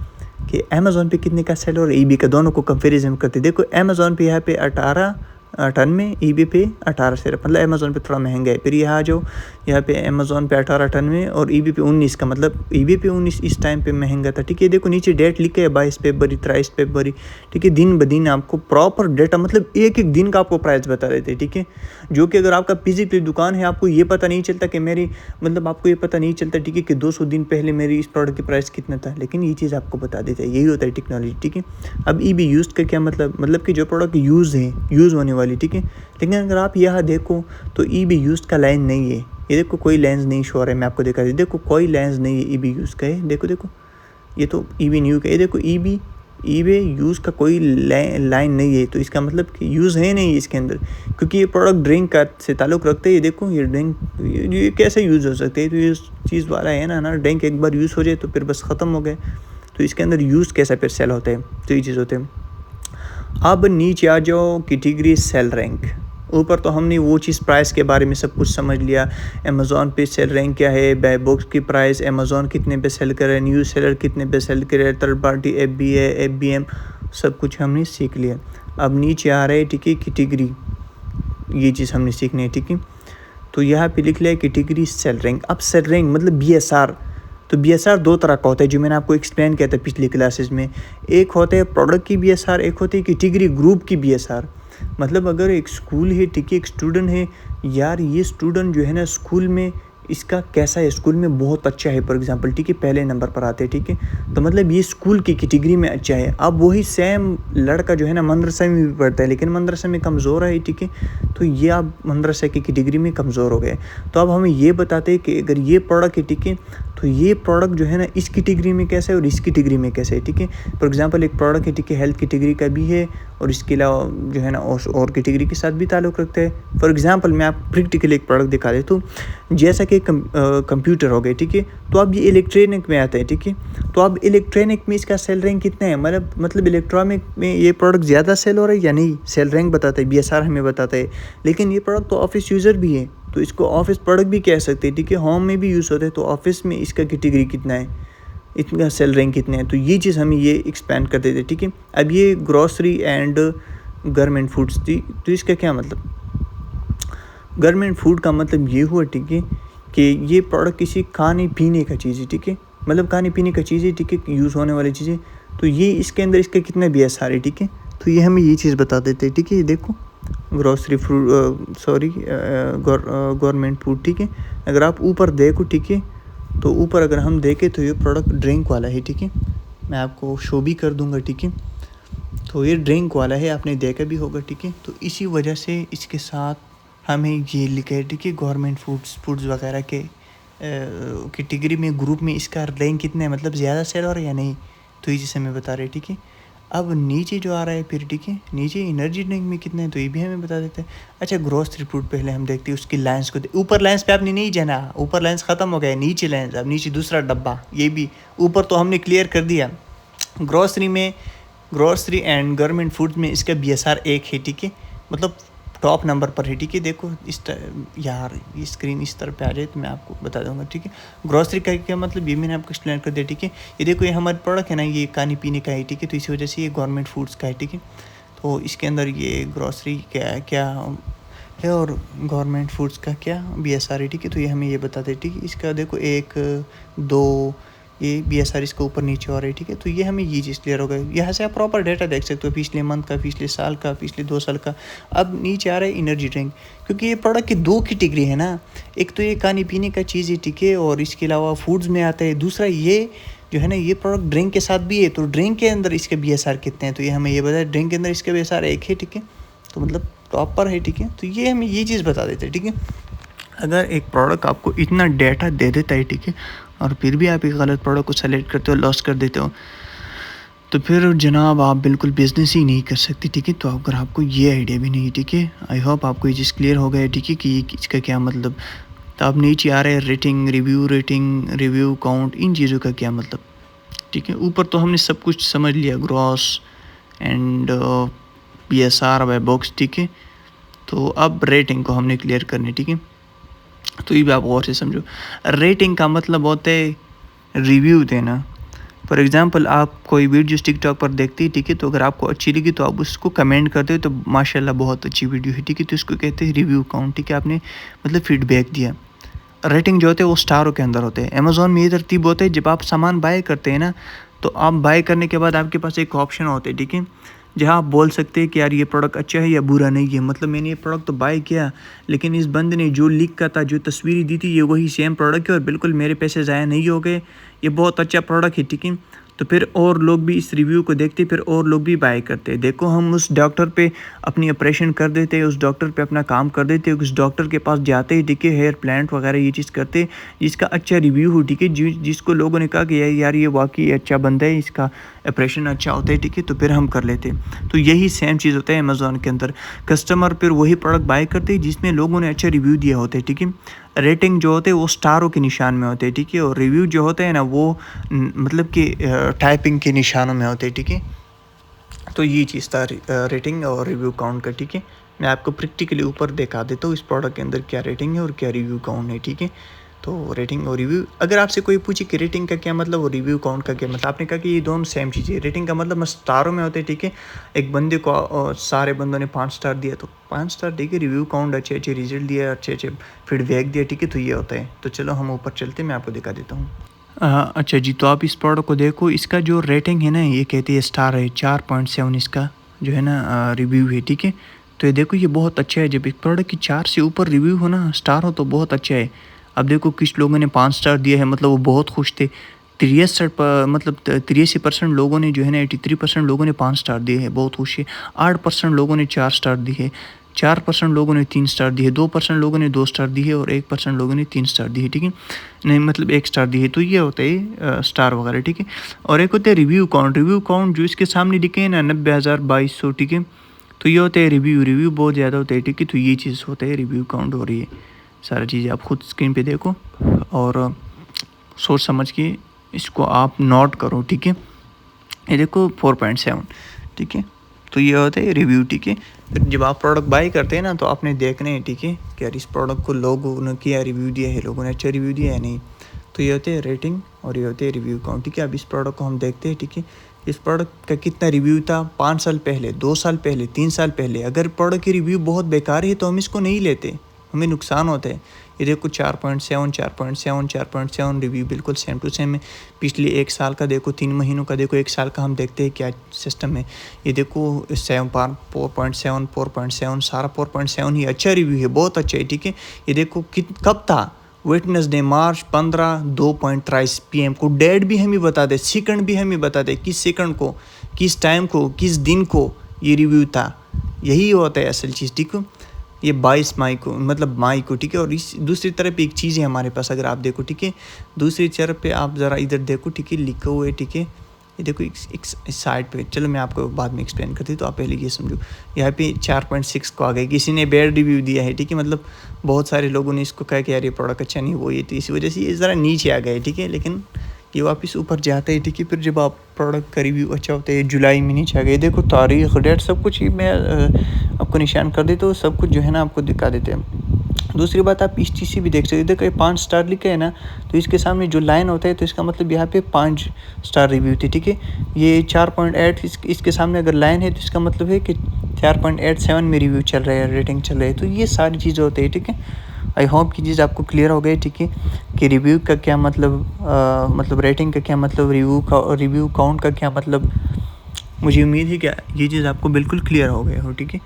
कि अमेज़ॉन पे कितने का सेल हो रहा है, ईबी का, दोनों को कंपेरिजन करते हैं। देखो अमेज़ॉन पे यहाँ पे 18.98, ईबी पे 18 सिर्फ, मतलब अमेज़ॉन पे थोड़ा महंगा है। फिर यहाँ जो यहाँ पे अमेज़ॉन पे 18.98 और ईबी पे 19 का, मतलब ईबी पे 19 इस टाइम पे महंगा था, ठीक है। देखो नीचे डेट लिखा है 22 फरवरी, 23 फरवरी, ठीक है। दिन ब दिन आपको प्रॉपर डेटा, मतलब एक एक दिन का आपको प्राइस बता देते हैं, ठीक है। जो कि अगर आपका फिजिकली दुकान है आपको ये पता नहीं चलता कि मेरी, मतलब आपको ये पता नहीं चलता, ठीक है, कि 200 दिन पहले मेरी इस प्रोडक्ट की प्राइस कितना था, लेकिन ये चीज़ आपको बता देता है। यही होता है टेक्नोलॉजी, ठीक है। अब ईबी यूज़ का क्या मतलब कि जो प्रोडक्ट यूज़ है, यूज़ होने वाली, ठीक है। लेकिन अगर आप यहाँ देखो तो ईबी यूज़ का लाइन नहीं है। ये देखो कोई लेंस नहीं शो रहा है, मैं आपको दिखा दी, देखो कोई लेंस नहीं है ईबी यूज़ का है। देखो ये तो ईबी न्यू का है। देखो ईबे यूज़ का कोई लाइन नहीं है, तो इसका मतलब कि यूज़ है नहीं इसके अंदर, क्योंकि ये प्रोडक्ट ड्रिंक का से ताल्लुक़ रखते हैं। ये देखो ये ड्रिंक, ये कैसे यूज़ हो सकते हैं, तो ये चीज़ वाला है ना ड्रिंक एक बार यूज़ हो जाए तो फिर बस ख़त्म हो गए, तो इसके अंदर यूज़ कैसा फिर सेल होता है, तो ये चीज़ होते हैं। अब नीचे आ जाओ कैटेगरी सेल रैंक। ऊपर तो हमने वो चीज़ प्राइस के बारे में सब कुछ समझ लिया, अमेज़ॉन पे सेल रैंक क्या है, बाय बुक्स की प्राइस, अमेज़ॉन कितने पे सेल करे, न्यू सेलर कितने पे सेल करे, थर्ड पार्टी FBA, FBM, सब कुछ हमने सीख लिया। अब नीचे आ रहा है, ठीक है, कैटेगरी, ये चीज़ हमने सीखनी है, ठीक है। तो यहाँ पे लिख लिया कैटेगरी सेल रैंक। अब सेल रैंक मतलब BSR, तो BSR दो तरह का होता है, जो मैंने आपको एक्सप्लेन किया था पिछली क्लासेस में। एक होता है प्रोडक्ट की BSR, एक होती है कैटेगरी ग्रुप की BSR। मतलब अगर एक स्कूल है, ठीक है, एक स्टूडेंट है, यार ये स्टूडेंट जो है ना स्कूल में इसका कैसा है, स्कूल में बहुत अच्छा है फॉर एग्जांपल, ठीक है, पहले नंबर पर आते हैं, ठीक है, तो मतलब ये स्कूल की कैटेगरी में अच्छा है। अब वही सेम लड़का जो है ना मदरसा में भी पढ़ता है, लेकिन मदरसा में कमज़ोर है, ठीक है, तो ये अब मदरसा की कैटेगरी में कमज़ोर हो गए। तो अब हमें ये बताते हैं कि अगर ये प्रोडक्ट है, ठीक है, तो ये प्रोडक्ट जो है ना इस कैटेगरी में कैसा है और इस कैटेगरी में कैसे है, ठीक है। फॉर एग्जांपल एक प्रोडक्ट है, ठीक है, हेल्थ कैटेगरी का भी है और इसके अलावा जो है ना और कैटेगरी के साथ भी ताल्लुक़ रखता है। फॉर एग्जांपल मैं आपको प्रैक्टिकली एक प्रोडक्ट दिखा देता हूँ, जैसा कि कंप्यूटर हो गए, ठीक है, तो अब ये इलेक्ट्रॉनिक में आता है, ठीक है। तो अब इलेक्ट्रॉनिक में इसका सेल रैंक कितना है, मतलब इलेक्ट्रॉनिक में ये प्रोडक्ट ज़्यादा सेल हो रहा है या नहीं, सेल रैंक बताता है, BSR हमें बताता है। लेकिन ये प्रोडक्ट तो ऑफिस यूज़र भी है, तो इसको ऑफिस प्रोडक्ट भी कह सकते हैं, ठीक है, होम में भी यूज़ होता है, तो ऑफिस में इसका कैटेगरी कितना है, इतना सेल रैंक कितने हैं, तो ये चीज़ हमें ये एक्सपेंड कर देते हैं, ठीक है। अब ये ग्रॉसरी एंड गवर्नमेंट फूड्स थी, तो इसका क्या मतलब, गवर्नमेंट फूड का मतलब ये हुआ, ठीक है, कि ये प्रोडक्ट किसी खाने पीने का चीज़ है, ठीक है, मतलब खाने पीने का चीज़ है, ठीक है, यूज़ होने वाली चीज़ें, तो ये इसके अंदर इसका कितना BSR है, ठीक है, तो ये हमें ये चीज़ बता देते हैं, ठीक है। ये देखो ग्रॉसरी फूड, गवर्नमेंट फूड, ठीक है। अगर आप ऊपर देखो, ठीक है, तो ऊपर अगर हम देखें तो ये प्रोडक्ट ड्रिंक वाला है, ठीक है, मैं आपको शो भी कर दूंगा, ठीक है। तो ये ड्रिंक वाला है, आपने देखा भी होगा, ठीक है। तो इसी वजह से इसके साथ हमें ये लिखा है, ठीक है, गवर्नमेंट फूड्स वगैरह के कैटेगरी में, ग्रुप में इसका रैंक कितना है, मतलब ज़्यादा सेल हो रहा है या नहीं, तो ये चीज़ हमें बता रहे हैं, ठीक है। अब नीचे जो आ रहा है फिर, ठीक है, नीचे एनर्जी ड्रिंक में कितना है, तो ये भी हमें बता देते हैं। अच्छा ग्रोसरी फूड पहले हम देखते हैं उसकी लाइन्स को, ऊपर लाइन्स पे आपने नहीं जाना, ऊपर लाइन्स ख़त्म हो गया, नीचे लाइन्स, अब नीचे दूसरा डब्बा, ये भी ऊपर तो हमने क्लियर कर दिया। ग्रोसरी एंड गवर्नमेंट फूड में इसका BSR 1 है, ठीक है, मतलब टॉप नंबर पर है, ठीक है। देखो यार ये स्क्रीन इस तरफ पे आ जाए तो मैं आपको बता दूंगा, ठीक है। ग्रोसरी का क्या मतलब ये मैंने आपको एक्सप्लेन कर दिया, ठीक है। ये देखो ये हमारे प्रोडक्ट है ना, ये खाने पीने का है, ठीक है, तो इसी वजह से ये गवर्नमेंट फूड्स का है, ठीक है। तो इसके अंदर ये ग्रोसरी क्या है और गवर्नमेंट फूड्स का क्या BSR है, ठीक है, तो ये हमें ये बताते हैं, ठीक है। इसका देखो 1, 2 ये BSR इसके ऊपर नीचे हो रहा है, ठीक है। तो ये हमें ये चीज़ क्लियर हो गई, यहाँ से आप प्रॉपर डेटा देख सकते हो, पिछले मंथ का, पिछले साल का, पिछले 2 साल का। अब नीचे आ रहा है एनर्जी ड्रिंक, क्योंकि ये प्रोडक्ट की 2 कैटेगरी है ना, एक तो ये खाने पीने का चीज़ है, ठीक है, और इसके अलावा फूड्स में आता है। दूसरा ये जो है ना ये प्रोडक्ट ड्रिंक के साथ भी है, तो ड्रिंक के अंदर इसके BSR कितने हैं, तो ये हमें ये बताया, ड्रिंक के अंदर इसका BSR 1 है, ठीक है, तो मतलब टॉप पर है, ठीक है। तो ये हमें ये चीज़ बता देते हैं, ठीक है। अगर एक प्रोडक्ट आपको इतना डेटा दे देता है, ठीक है, और फिर भी आप एक गलत प्रोडक्ट को सेलेक्ट करते हो, लॉस कर देते हो, तो फिर जनाब आप बिल्कुल बिज़नेस ही नहीं कर सकते, ठीक है। तो अगर आपको ये आइडिया भी नहीं, ठीक है, आई होप आपको ये चीज़ क्लियर हो गया, ठीक है, कि इसका क्या मतलब। तो आप नीचे आ रहे हैं रेटिंग, रिव्यू काउंट, इन चीज़ों का क्या मतलब, ठीक है। ऊपर तो हमने सब कुछ समझ लिया, gross and PSR web box, ठीक है। तो अब रेटिंग को हमने क्लियर करनी, ठीक है। तो ये भी आप गौर से समझो, रेटिंग का मतलब होता है रिव्यू देना। फॉर एग्ज़ाम्पल आप कोई वीडियो टिकटॉक पर देखते हैं, ठीक है, तो अगर आपको अच्छी लगी तो आप उसको कमेंट करते हो तो माशाल्लाह बहुत अच्छी वीडियो है, ठीक है, तो इसको कहते हैं रिव्यू काउंट, ठीक है। आपने मतलब फीडबैक दिया। रेटिंग जो होते हैं वो स्टारों के अंदर होते हैं। अमेज़ॉन में ये तरतीब होता है, जब आप सामान बाय करते हैं ना, तो आप बाय करने के बाद आपके पास एक ऑप्शन होता है, ठीक है, जहाँ आप बोल सकते हैं कि यार ये प्रोडक्ट अच्छा है या बुरा नहीं है। मतलब मैंने ये प्रोडक्ट तो बाय किया, लेकिन इस बंदे ने जो लिख का था, जो तस्वीर दी थी, ये वही सेम प्रोडक्ट है और बिल्कुल मेरे पैसे ज़ाया नहीं हो गए, ये बहुत अच्छा प्रोडक्ट है, ठीक है। तो फिर और लोग भी इस रिव्यू को देखते, फिर और लोग भी बाय करते हैं। देखो हम उस डॉक्टर पे अपनी ऑपरेशन कर देते हैं, उस डॉक्टर पे अपना काम कर देते हैं, उस डॉक्टर के पास जाते हैं, ठीक है, हेयर प्लांट वगैरह ये चीज़ करते, जिसका अच्छा रिव्यू हो, ठीक है, जिसको लोगों ने कहा कि यार ये वाकई अच्छा बंदा है, इसका ऑपरेशन अच्छा होता है, ठीक है, तो फिर हम कर लेते हैं। तो यही सेम चीज़ होता है अमेज़ॉन के अंदर। कस्टमर फिर वही प्रोडक्ट बाय करते हैं जिसमें लोगों ने अच्छा रिव्यू दिया होता है, ठीक है। रेटिंग जो होते हैं वो स्टारों के निशान में होते हैं, ठीक है, और रिव्यू जो होते हैं ना वो मतलब कि टाइपिंग के निशानों में होते हैं, ठीक है। तो ये चीज़ था रेटिंग और रिव्यू काउंट का, ठीक है। मैं आपको प्रैक्टिकली ऊपर दिखा देता हूँ इस प्रोडक्ट के अंदर क्या रेटिंग है और क्या रिव्यू काउंट है, ठीक है। तो रेटिंग और रिव्यू, अगर आपसे कोई पूछे कि रेटिंग का क्या मतलब और रिव्यू काउंट का क्या मतलब, आपने कहा कि ये दोनों सेम चीज़ है। रेटिंग का मतलब स्टारों में होते हैं, ठीक है। एक बंदे को सारे बंदों ने 5 स्टार दिया तो 5 स्टार, ठीक है। रिव्यू काउंट अच्छे अच्छे रिजल्ट दिया, अच्छे अच्छे फीडबैक दिया, ठीक है, तो ये होता है। तो चलो हम ऊपर चलते, मैं आपको दिखा देता हूँ। अच्छा जी, तो आप इस प्रोडक्ट को देखो, इसका जो रेटिंग है ना, ये कहते हैं स्टार है 4.7 इसका जो है ना रिव्यू है, ठीक है। तो ये देखो ये बहुत अच्छा है, जब एक प्रोडक्ट की 4 से ऊपर रिव्यू हो ना, स्टार हो, तो बहुत अच्छा है। अब देखो किस लोगों ने 5 स्टार दिया है, मतलब वो बहुत खुश थे। 63 मतलब 83% लोगों ने जो है ना, 83% लोगों ने 5 स्टार दिए हैं, बहुत खुश है। 8% लोगों ने 4 स्टार दिए है, 4% लोगों ने 3 स्टार दिए, 2% लोगों ने 2 स्टार दिए और 1% लोगों ने 3 स्टार दिए, ठीक है, नहीं मतलब 1 स्टार दिए। तो ये होता है स्टार वगैरह, ठीक है। और एक होता है रिव्यू काउंट जो इसके सामने दिखे हैं ना 90,2200, ठीक है। तो ये होता है रिव्यू बहुत ज़्यादा होता है, ठीक है। तो ये चीज़ होता है रिव्यू काउंट हो रही है। सारी चीज़ें आप खुद स्क्रीन पे देखो और सोच समझ के इसको आप नोट करो, ठीक है। ये देखो 4.7, ठीक है। तो ये होता है रिव्यू, ठीक है। फिर जब आप प्रोडक्ट बाय करते हैं ना, तो आपने देखना है, ठीक है, कि यार इस प्रोडक्ट को लोगों ने क्या रिव्यू दिया है, लोगों ने अच्छा रिव्यू दिया है नहीं। तो ये होते हैं रेटिंग और ये होते हैं रिव्यू काउंट, ठीक है। अब इस प्रोडक्ट को हम देखते हैं, ठीक है, इस प्रोडक्ट का कितना रिव्यू था 5 साल पहले, 2 साल पहले, 3 साल पहले। अगर प्रोडक्ट की रिव्यू बहुत बेकार है तो हम इसको नहीं लेते, हमें नुकसान होता है। ये देखो 4.7 रिव्यू बिल्कुल सेम टू सेम है। पिछले 1 साल का देखो, 3 महीनों का देखो, 1 साल का हम देखते हैं क्या सिस्टम है। ये देखो 4.7 सारा 4.7 ही अच्छा रिव्यू है, बहुत अच्छा है, ठीक है। ये देखो कब था, वेडनेसडे मार्च 15 2:23 PM को। डेट भी हमें बता दे, सेकंड भी हमें बता दे, किस सेकंड को, किस टाइम को, किस दिन को ये रिव्यू था। यही होता है असल चीज़, ठीक है। ये 22 मई को, मतलब मई को, ठीक है। और इस दूसरी तरफ एक चीज़ है हमारे पास, अगर आप देखो, ठीक है, दूसरी तरफ पे आप ज़रा इधर देखो, ठीक है, लिखा हुआ है, ठीक है। ये देखो एक साइड पे, चलो मैं आपको बाद में एक्सप्लेन करती हूँ, तो आप पहले ये समझो। यहाँ पे 4.6 को आ गए, किसी ने बैड रिव्यू दिया है, ठीक है, मतलब बहुत सारे लोगों ने इसको कहा कि यार ये प्रोडक्ट अच्छा नहीं, वो ये, तो इसी वजह से ये ज़रा नीचे आ गए, ठीक है। लेकिन ये वापस ऊपर जाता है, ठीक है। फिर जब आप प्रोडक्ट का रिव्यू अच्छा होता है, जुलाई में नीचे आ गए, देखो तारीख, डेट, सब कुछ ही मैं आपको निशान कर देता हूँ, सब कुछ जो है ना आपको दिखा देते हैं। दूसरी बात, आप इस चीज़ से भी देख सकते हो, देखो ये 5 स्टार लिखा है ना, तो इसके सामने जो लाइन होता है, तो इसका मतलब यहाँ पे 5 स्टार रिव्यू थी, ठीक है। ये 4.8 इसके सामने अगर लाइन है, तो इसका मतलब है कि 4.87 में रिव्यू चल रहा है, रेटिंग चल रहा है। तो ये सारी चीज़ें होती है, ठीक है। आई होप की चीज़ आपको क्लियर हो गई, ठीक है, कि रिव्यू का क्या मतलब, मतलब रेटिंग का क्या मतलब, रिव्यू काउंट का क्या मतलब। मुझे उम्मीद है कि ये चीज़ आपको बिल्कुल क्लियर हो गया हो, ठीक है।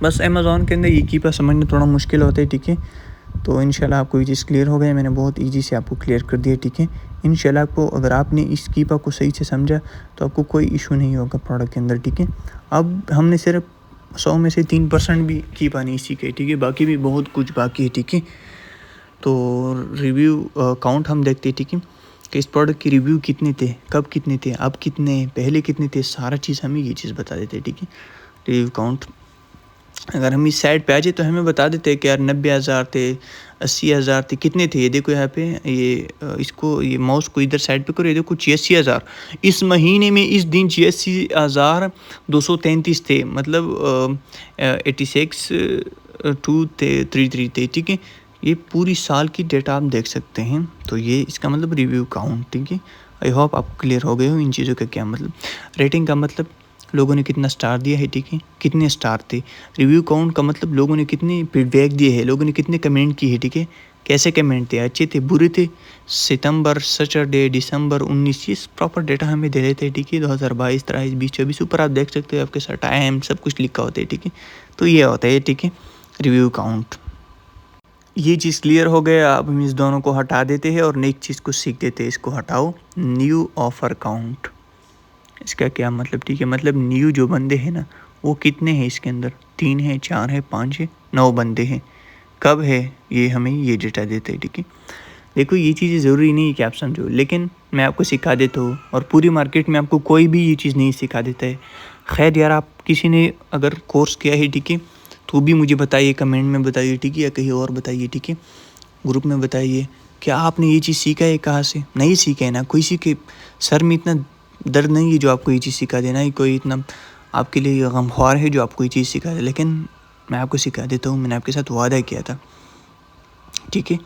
बस अमेज़ॉन के अंदर ये कीपर समझना थोड़ा मुश्किल होता है, ठीक है। तो इंशाल्लाह आपको ये चीज़ क्लियर हो गया, मैंने बहुत ईजी से आपको क्लियर कर दिया, ठीक है। इंशाल्लाह आपको, अगर आपने इस कीपर को सही से समझा, तो आपको कोई इशू नहीं होगा प्रोडक्ट के अंदर, ठीक है। अब हमने सिर्फ 100 में से 3% भी कीपर नहीं सीखे, ठीक है, बाकी भी बहुत कुछ बाकी है, ठीक है। तो रिव्यू काउंट हम देखते हैं, ठीक है। कि इस प्रोडक्ट की रिव्यू कितने थे, कब कितने थे, अब कितने, पहले कितने थे, सारा चीज़ हमें ये चीज़ बता देते हैं, ठीक है। रिव्यू काउंट अगर हम इस साइड पे आ जाए तो हमें बता देते हैं कि यार 90,000 थे, 80,000 थे, कितने थे। ये देखो यहाँ पे इसको ये माउस को इधर साइड पे करो, ये देखो 86,000 इस महीने में इस दिन 86,233 थे, मतलब 86,233 थे, ठीक है। ये पूरी साल की डेटा आप देख सकते हैं। तो ये इसका मतलब रिव्यू काउंट, ठीक है। आई होप आपको क्लियर हो गए हो इन चीज़ों का क्या मतलब। रेटिंग का मतलब लोगों ने कितना स्टार दिया है, ठीक है, कितने स्टार थे। रिव्यू काउंट का मतलब लोगों ने कितने फीडबैक दिए हैं, लोगों ने कितने कमेंट किए हैं, ठीक है, कैसे कमेंट थे, अच्छे थे, बुरे थे। सितंबर, सैटरडे, दिसंबर 19 ये प्रॉपर डेटा हमें दे देते हैं, ठीक है। 2022, 23, 20, 24 ऊपर आप देख सकते हो, आपके साथ टाइम सब कुछ लिखा होता है, ठीक है। तो ये होता है, ठीक है, रिव्यू काउंट। ये चीज़ क्लियर हो गया। अब हम इस दोनों को हटा देते हैं और नेक्स्ट चीज़ को सीख देते हैं। इसको हटाओ, न्यू ऑफ़र काउंट। इसका क्या मतलब, ठीक है, मतलब न्यू जो बंदे हैं ना वो कितने हैं इसके अंदर, 3 है, 4 है, 5 है, 9 बंदे हैं। कब है ये हमें ये डेटा देते हैं, ठीक है। देखो ये चीज़ें ज़रूरी नहीं है कि आप समझो, लेकिन मैं आपको सिखा देता हूँ और पूरी मार्केट में आपको कोई भी ये चीज़ नहीं सिखा देता है। खैर यार, आप किसी ने अगर कोर्स किया है, ठीक है, तो भी मुझे बताइए, कमेंट में बताइए, ठीक है, या कहीं और बताइए, ठीक है, ग्रुप में बताइए। क्या आपने ये चीज़ सीखा है, कहाँ से नहीं सीखा है ना, कोई सीखे। सर में इतना दर्द नहीं है जो आपको ये चीज़ सिखा देना ही, कोई इतना आपके लिए गमख्वार है जो आपको ये चीज़ सिखा दे, लेकिन मैं आपको सिखा देता हूँ। मैंने आपके साथ वादा किया था, ठीक है।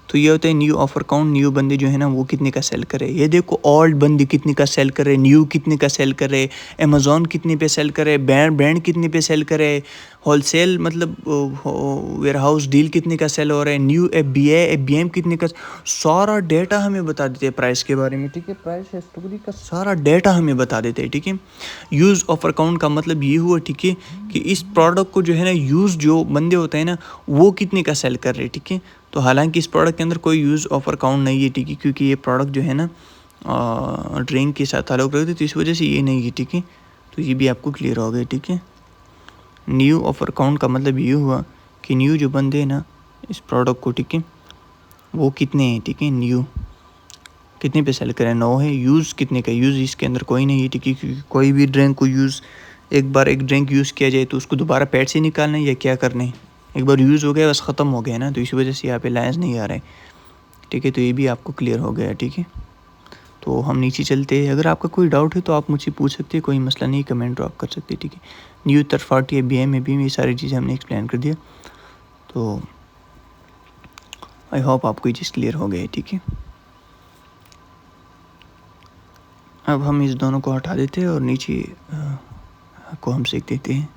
तो ये होता है न्यू ऑफर काउंट। न्यू बंदे जो है ना वो कितने का सेल करे। ये देखो ओल्ड बंदे कितने का सेल करे, न्यू कितने का सेल करे, अमेज़ॉन कितने पे सेल करे, ब्रांड कितने पे सेल करे, होलसेल मतलब वेयर हाउस डील कितने का सेल हो रहा है, न्यू एफ बी एम कितने का, सारा डेटा हमें बता देते हैं प्राइस के बारे में, ठीक है। प्राइस हिस्टोरी का सारा डेटा हमें बता देते हैं, ठीक है। यूज़ ऑफर काउंट का मतलब ये हुआ, ठीक है, कि इस प्रोडक्ट को जो है ना यूज़ जो बंदे होते हैं ना वो कितने का सेल कर रहे हैं, ठीक है। तो हालांकि इस प्रोडक्ट के अंदर कोई यूज़ ऑफर काउंट नहीं है, ठीक है, क्योंकि ये प्रोडक्ट जो है ना ड्रिंक के साथ ताल्लुक़ रखते, तो इस वजह से ये नहीं है, ठीक है। तो ये भी आपको क्लियर हो गया, ठीक है। न्यू ऑफर काउंट का मतलब ये हुआ कि न्यू जो बंदे हैं ना इस प्रोडक्ट को, ठीक है, वो कितने हैं, ठीक है, न्यू कितने पे सेल करें, 9 है। यूज़ कितने का, यूज़ इसके अंदर कोई नहीं है, ठीक है, क्योंकि कोई भी ड्रिंक को यूज़ एक बार एक ड्रिंक यूज़ किया जाए तो उसको दोबारा पैट से निकालना है या क्या करना है, एक बार यूज़ हो गया बस ख़त्म हो गया ना, तो इस वजह से यहाँ पे लाइन्स नहीं आ रहे, ठीक है। तो ये भी आपको क्लियर हो गया, ठीक है। तो हम नीचे चलते हैं। अगर आपका कोई डाउट है तो आप मुझसे पूछ सकते हैं, कोई मसला नहीं, कमेंट ड्रॉप कर सकते हैं, ठीक है। न्यू थर्ड पार्टी एफ में भी ये सारी चीज़ें हमने एक्सप्लेन कर दिया। तो आई होप आपको ये चीज़ क्लियर हो गई, ठीक है। अब हम इस दोनों को हटा देते हैं और नीचे को हम सीख देते हैं।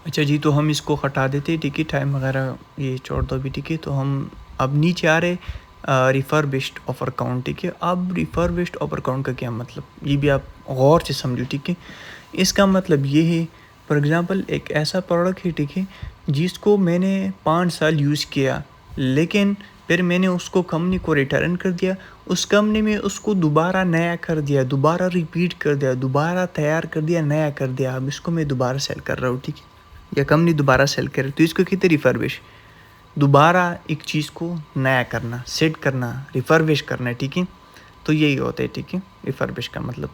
अच्छा जी, तो हम इसको हटा देते हैं, ठीक है, टाइम वगैरह ये छोड़ दो भी, ठीक है। तो हम अब नीचे आ रहे रिफर्बिश्ड ऑफर काउंट, ठीक है। अब रिफर्बिश्ड ऑफर काउंट का क्या मतलब, ये भी आप गौर से समझो, ठीक है। इसका मतलब ये है, फॉर एग्ज़ाम्पल एक ऐसा प्रोडक्ट है, ठीक है, जिसको मैंने 5 साल यूज़ किया, लेकिन फिर मैंने उसको कंपनी को रिटर्न कर दिया, उस कंपनी में उसको दोबारा नया कर दिया, दोबारा रिपीट कर दिया, दोबारा तैयार कर दिया, नया कर दिया। अब इसको मैं दोबारा सेल कर रहा हूँ, ठीक है, या कंपनी दोबारा सेल करे, तो इसको कहते रिफर्बिश। दोबारा एक चीज़ को नया करना, सेट करना, रिफर्बिश करना, ठीक है। तो यही होता है, ठीक है, रिफर्बिश का मतलब।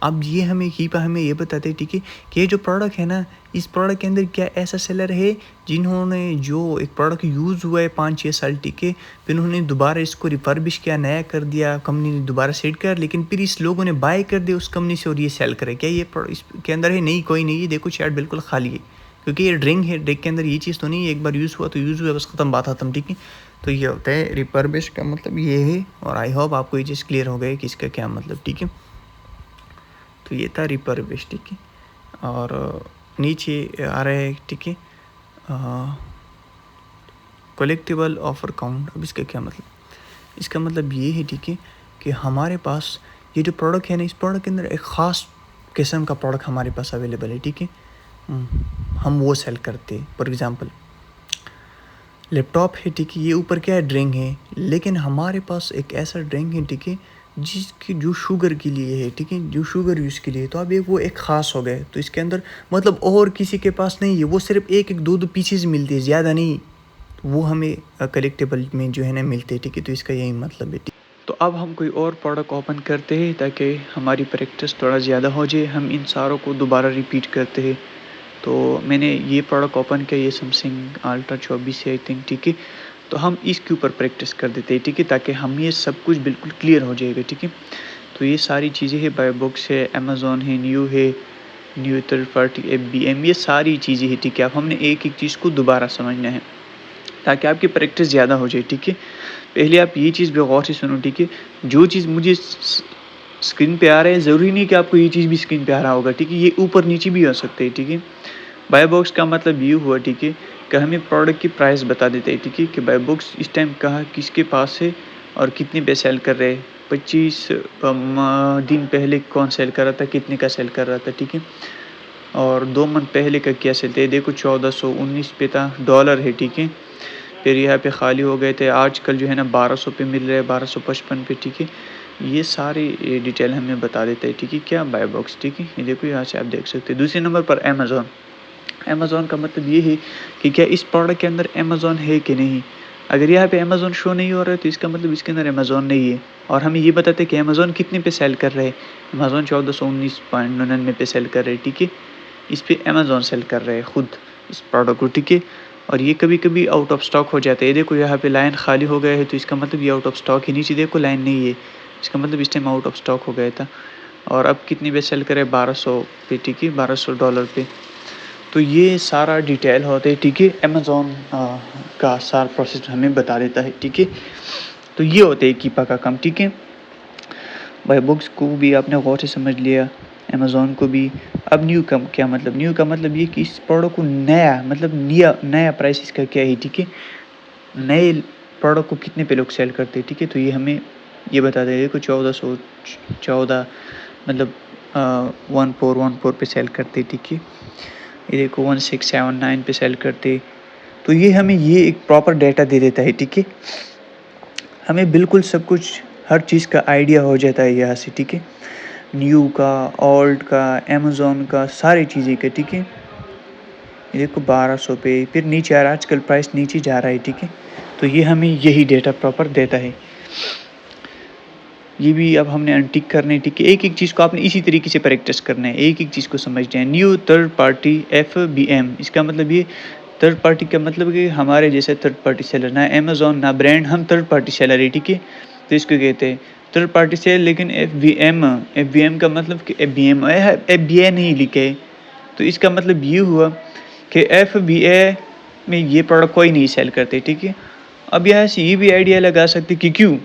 अब ये हमें ये बताते हैं, ठीक है, कि ये जो प्रोडक्ट है ना, इस प्रोडक्ट के अंदर क्या ऐसा सेलर है जिन्होंने जो एक प्रोडक्ट यूज़ हुआ है 5-6 साल, ठीक है, फिर उन्होंने दोबारा इसको रिफर्बिश किया, नया कर दिया, कंपनी ने दोबारा सेट कर, लेकिन फिर इस लोगों ने बाय कर दिया उस कंपनी से और ये सेल करे। क्या ये इसके अंदर है? नहीं, कोई नहीं है। देखो चैट बिल्कुल खाली है, क्योंकि ये ड्रिंक है, ड्रिंक के अंदर ये चीज़ तो नहीं है, एक बार यूज़ हुआ तो यूज़ हुआ, बस ख़त्म, बात ख़त्म, ठीक है। तो ये होता है रिफर्बिश का मतलब ये है। और आई होप आपको ये चीज़ क्लियर हो गई कि इसका क्या मतलब, ठीक है। तो ये था रिफर्बिश, ठीक है। और नीचे आ रहा है, ठीक है, कलेक्टिबल ऑफर काउंट। अब इसका क्या मतलब, इसका मतलब ये है, ठीक है, कि हमारे पास ये जो प्रोडक्ट है ना, इस प्रोडक्ट के अंदर एक ख़ास किस्म का प्रोडक्ट हमारे पास अवेलेबल है, ठीक है, हम वो सेल करते हैं। फॉर एग्ज़ाम्पल लैपटॉप है, ठीक है, ये ऊपर क्या है, ड्रिंक है, लेकिन हमारे पास एक ऐसा ड्रिंक है, ठीक है, जिसकी जो शुगर के लिए है, ठीक है, जो शुगर यूज़ के लिए। तो अब वो एक ख़ास हो गए, तो इसके अंदर मतलब और किसी के पास नहीं है, वो सिर्फ एक एक दो पीसेज मिलते हैं, ज़्यादा नहीं, वो हमें कलेक्टेबल में जो है ना मिलते हैं, ठीक है। तो इसका यही मतलब है, तो अब हम कोई और प्रोडक्ट ओपन करते हैं ताकि हमारी प्रैक्टिस थोड़ा ज़्यादा हो जाए, हम इन सारों को दोबारा रिपीट करते हैं। तो मैंने ये प्रोडक्ट ओपन किया, ये सैमसंग अल्ट्रा 24 है आई थिंक, ठीक है। तो हम इसके ऊपर प्रैक्टिस कर देते हैं, ठीक है, ताकि हम ये सब कुछ बिल्कुल क्लियर हो जाएगा, ठीक है। तो ये सारी चीज़ें हैं, बाय बॉक्स है, अमेज़ॉन है, न्यू थर्ड पार्टी FBM, ये सारी चीज़ें हैं, ठीक है। अब हमने एक एक चीज़ को दोबारा समझना है ताकि आपकी प्रैक्टिस ज़्यादा हो जाए, ठीक है। पहले आप ये चीज़ भी गौर से सुनो, ठीक है। जो चीज़ मुझे स्क्रीन पे आ रहा है, ज़रूरी नहीं कि आपको ये चीज़ भी स्क्रीन पे आ रहा होगा, ठीक है। ये ऊपर नीचे भी हो सकते हैं, ठीक है। बाय बॉक्स का मतलब ये हुआ, ठीक है, कि हमें प्रोडक्ट की प्राइस बता देते हैं, ठीक है, कि बाय बॉक्स इस टाइम कहाँ किसके पास है और कितने पे सेल कर रहे हैं। 25 दिन पहले कौन सेल कर रहा था, कितने का सेल कर रहा था, ठीक है। और 2 मंथ पहले का क्या सेल थे, देखो 1419 पे था, डॉलर है, ठीक है। फिर यहाँ पे खाली हो गए थे, आजकल जो है ना 1200 पे मिल रहे हैं, 1255 पे, ठीक है। ये सारी डिटेल हमें बता देता है, ठीक है, क्या बाय बॉक्स, ठीक है। ये देखो यहाँ से आप देख सकते हैं। दूसरे नंबर पर अमेज़ॉन। अमेज़ॉन का मतलब ये है कि क्या इस प्रोडक्ट के अंदर अमेज़ॉन है कि नहीं। अगर यहाँ पे अमेज़ॉन शो नहीं हो रहा है तो इसका मतलब इसके अंदर अमेज़ॉन नहीं है। और हमें ये बताते हैं कि अमेज़ॉन कितने पे सेल कर रहे हैं। अमेज़ॉन 1419.99 पे सेल कर रहे हैं, ठीक है। इस पे अमेज़ॉन सेल कर रहे हैं खुद इस प्रोडक्ट को, ठीक है। और ये कभी-कभी आउट ऑफ स्टॉक हो जाता है। ये देखो यहाँ पे लाइन खाली हो गया है, तो इसका मतलब ये आउट ऑफ स्टॉक है। नीचे देखो लाइन नहीं है, इसका मतलब इस टाइम आउट ऑफ स्टॉक हो गया था। और अब कितने पे सेल करे, 1200 पे, ठीक है, $1200 पे। तो ये सारा डिटेल होता है, ठीक है। अमेज़ॉन का सारा प्रोसेस हमें बता देता है, ठीक है। तो ये होता है कीपा का काम, ठीक है। बाय बुक्स को भी आपने गौर से समझ लिया, अमेज़ॉन को भी। अब न्यू का क्या मतलब, न्यू का मतलब ये कि इस प्रोडक्ट को नया मतलब नया प्राइस इसका क्या है, ठीक है। नए प्रोडक्ट को कितने पे लोग सेल करते हैं, ठीक है। तो ये हमें ये बता दें, देखो 1414 मतलब 1414 पे सेल करते, ठीक है। ये देखो 1679 पे सेल करते। तो ये हमें ये एक प्रॉपर डाटा दे देता है, ठीक है। हमें बिल्कुल सब कुछ हर चीज़ का आइडिया हो जाता है यहाँ से, ठीक है। न्यू का, ऑल्ट का, अमेज़ॉन का, सारी चीज़ें का, ठीक है। ये देखो 1200 पे, फिर नीचे आ रहा है, आजकल प्राइस नीचे जा रहा है, ठीक है। तो ये हमें यही डेटा प्रॉपर देता है। ये भी अब हमने अनटिक करने, ठीक है। एक एक चीज़ को आपने इसी तरीके से प्रैक्टिस करना है, एक एक चीज़ को समझना है। न्यू थर्ड पार्टी FBM, इसका मतलब ये थर्ड पार्टी का मतलब कि हमारे जैसे थर्ड पार्टी सेलर, ना अमेज़ॉन ना ब्रांड, हम थर्ड पार्टी सेलर है, ठीक है। तो इसको कहते हैं थर्ड पार्टी सेल। लेकिन FBM का मतलब कि FBA नहीं लिखे, तो इसका मतलब ये हुआ कि FBA में ये प्रोडक्ट कोई नहीं सेल करते, ठीक है। अब यहाँ से ये भी आइडिया लगा सकते कि क्यों,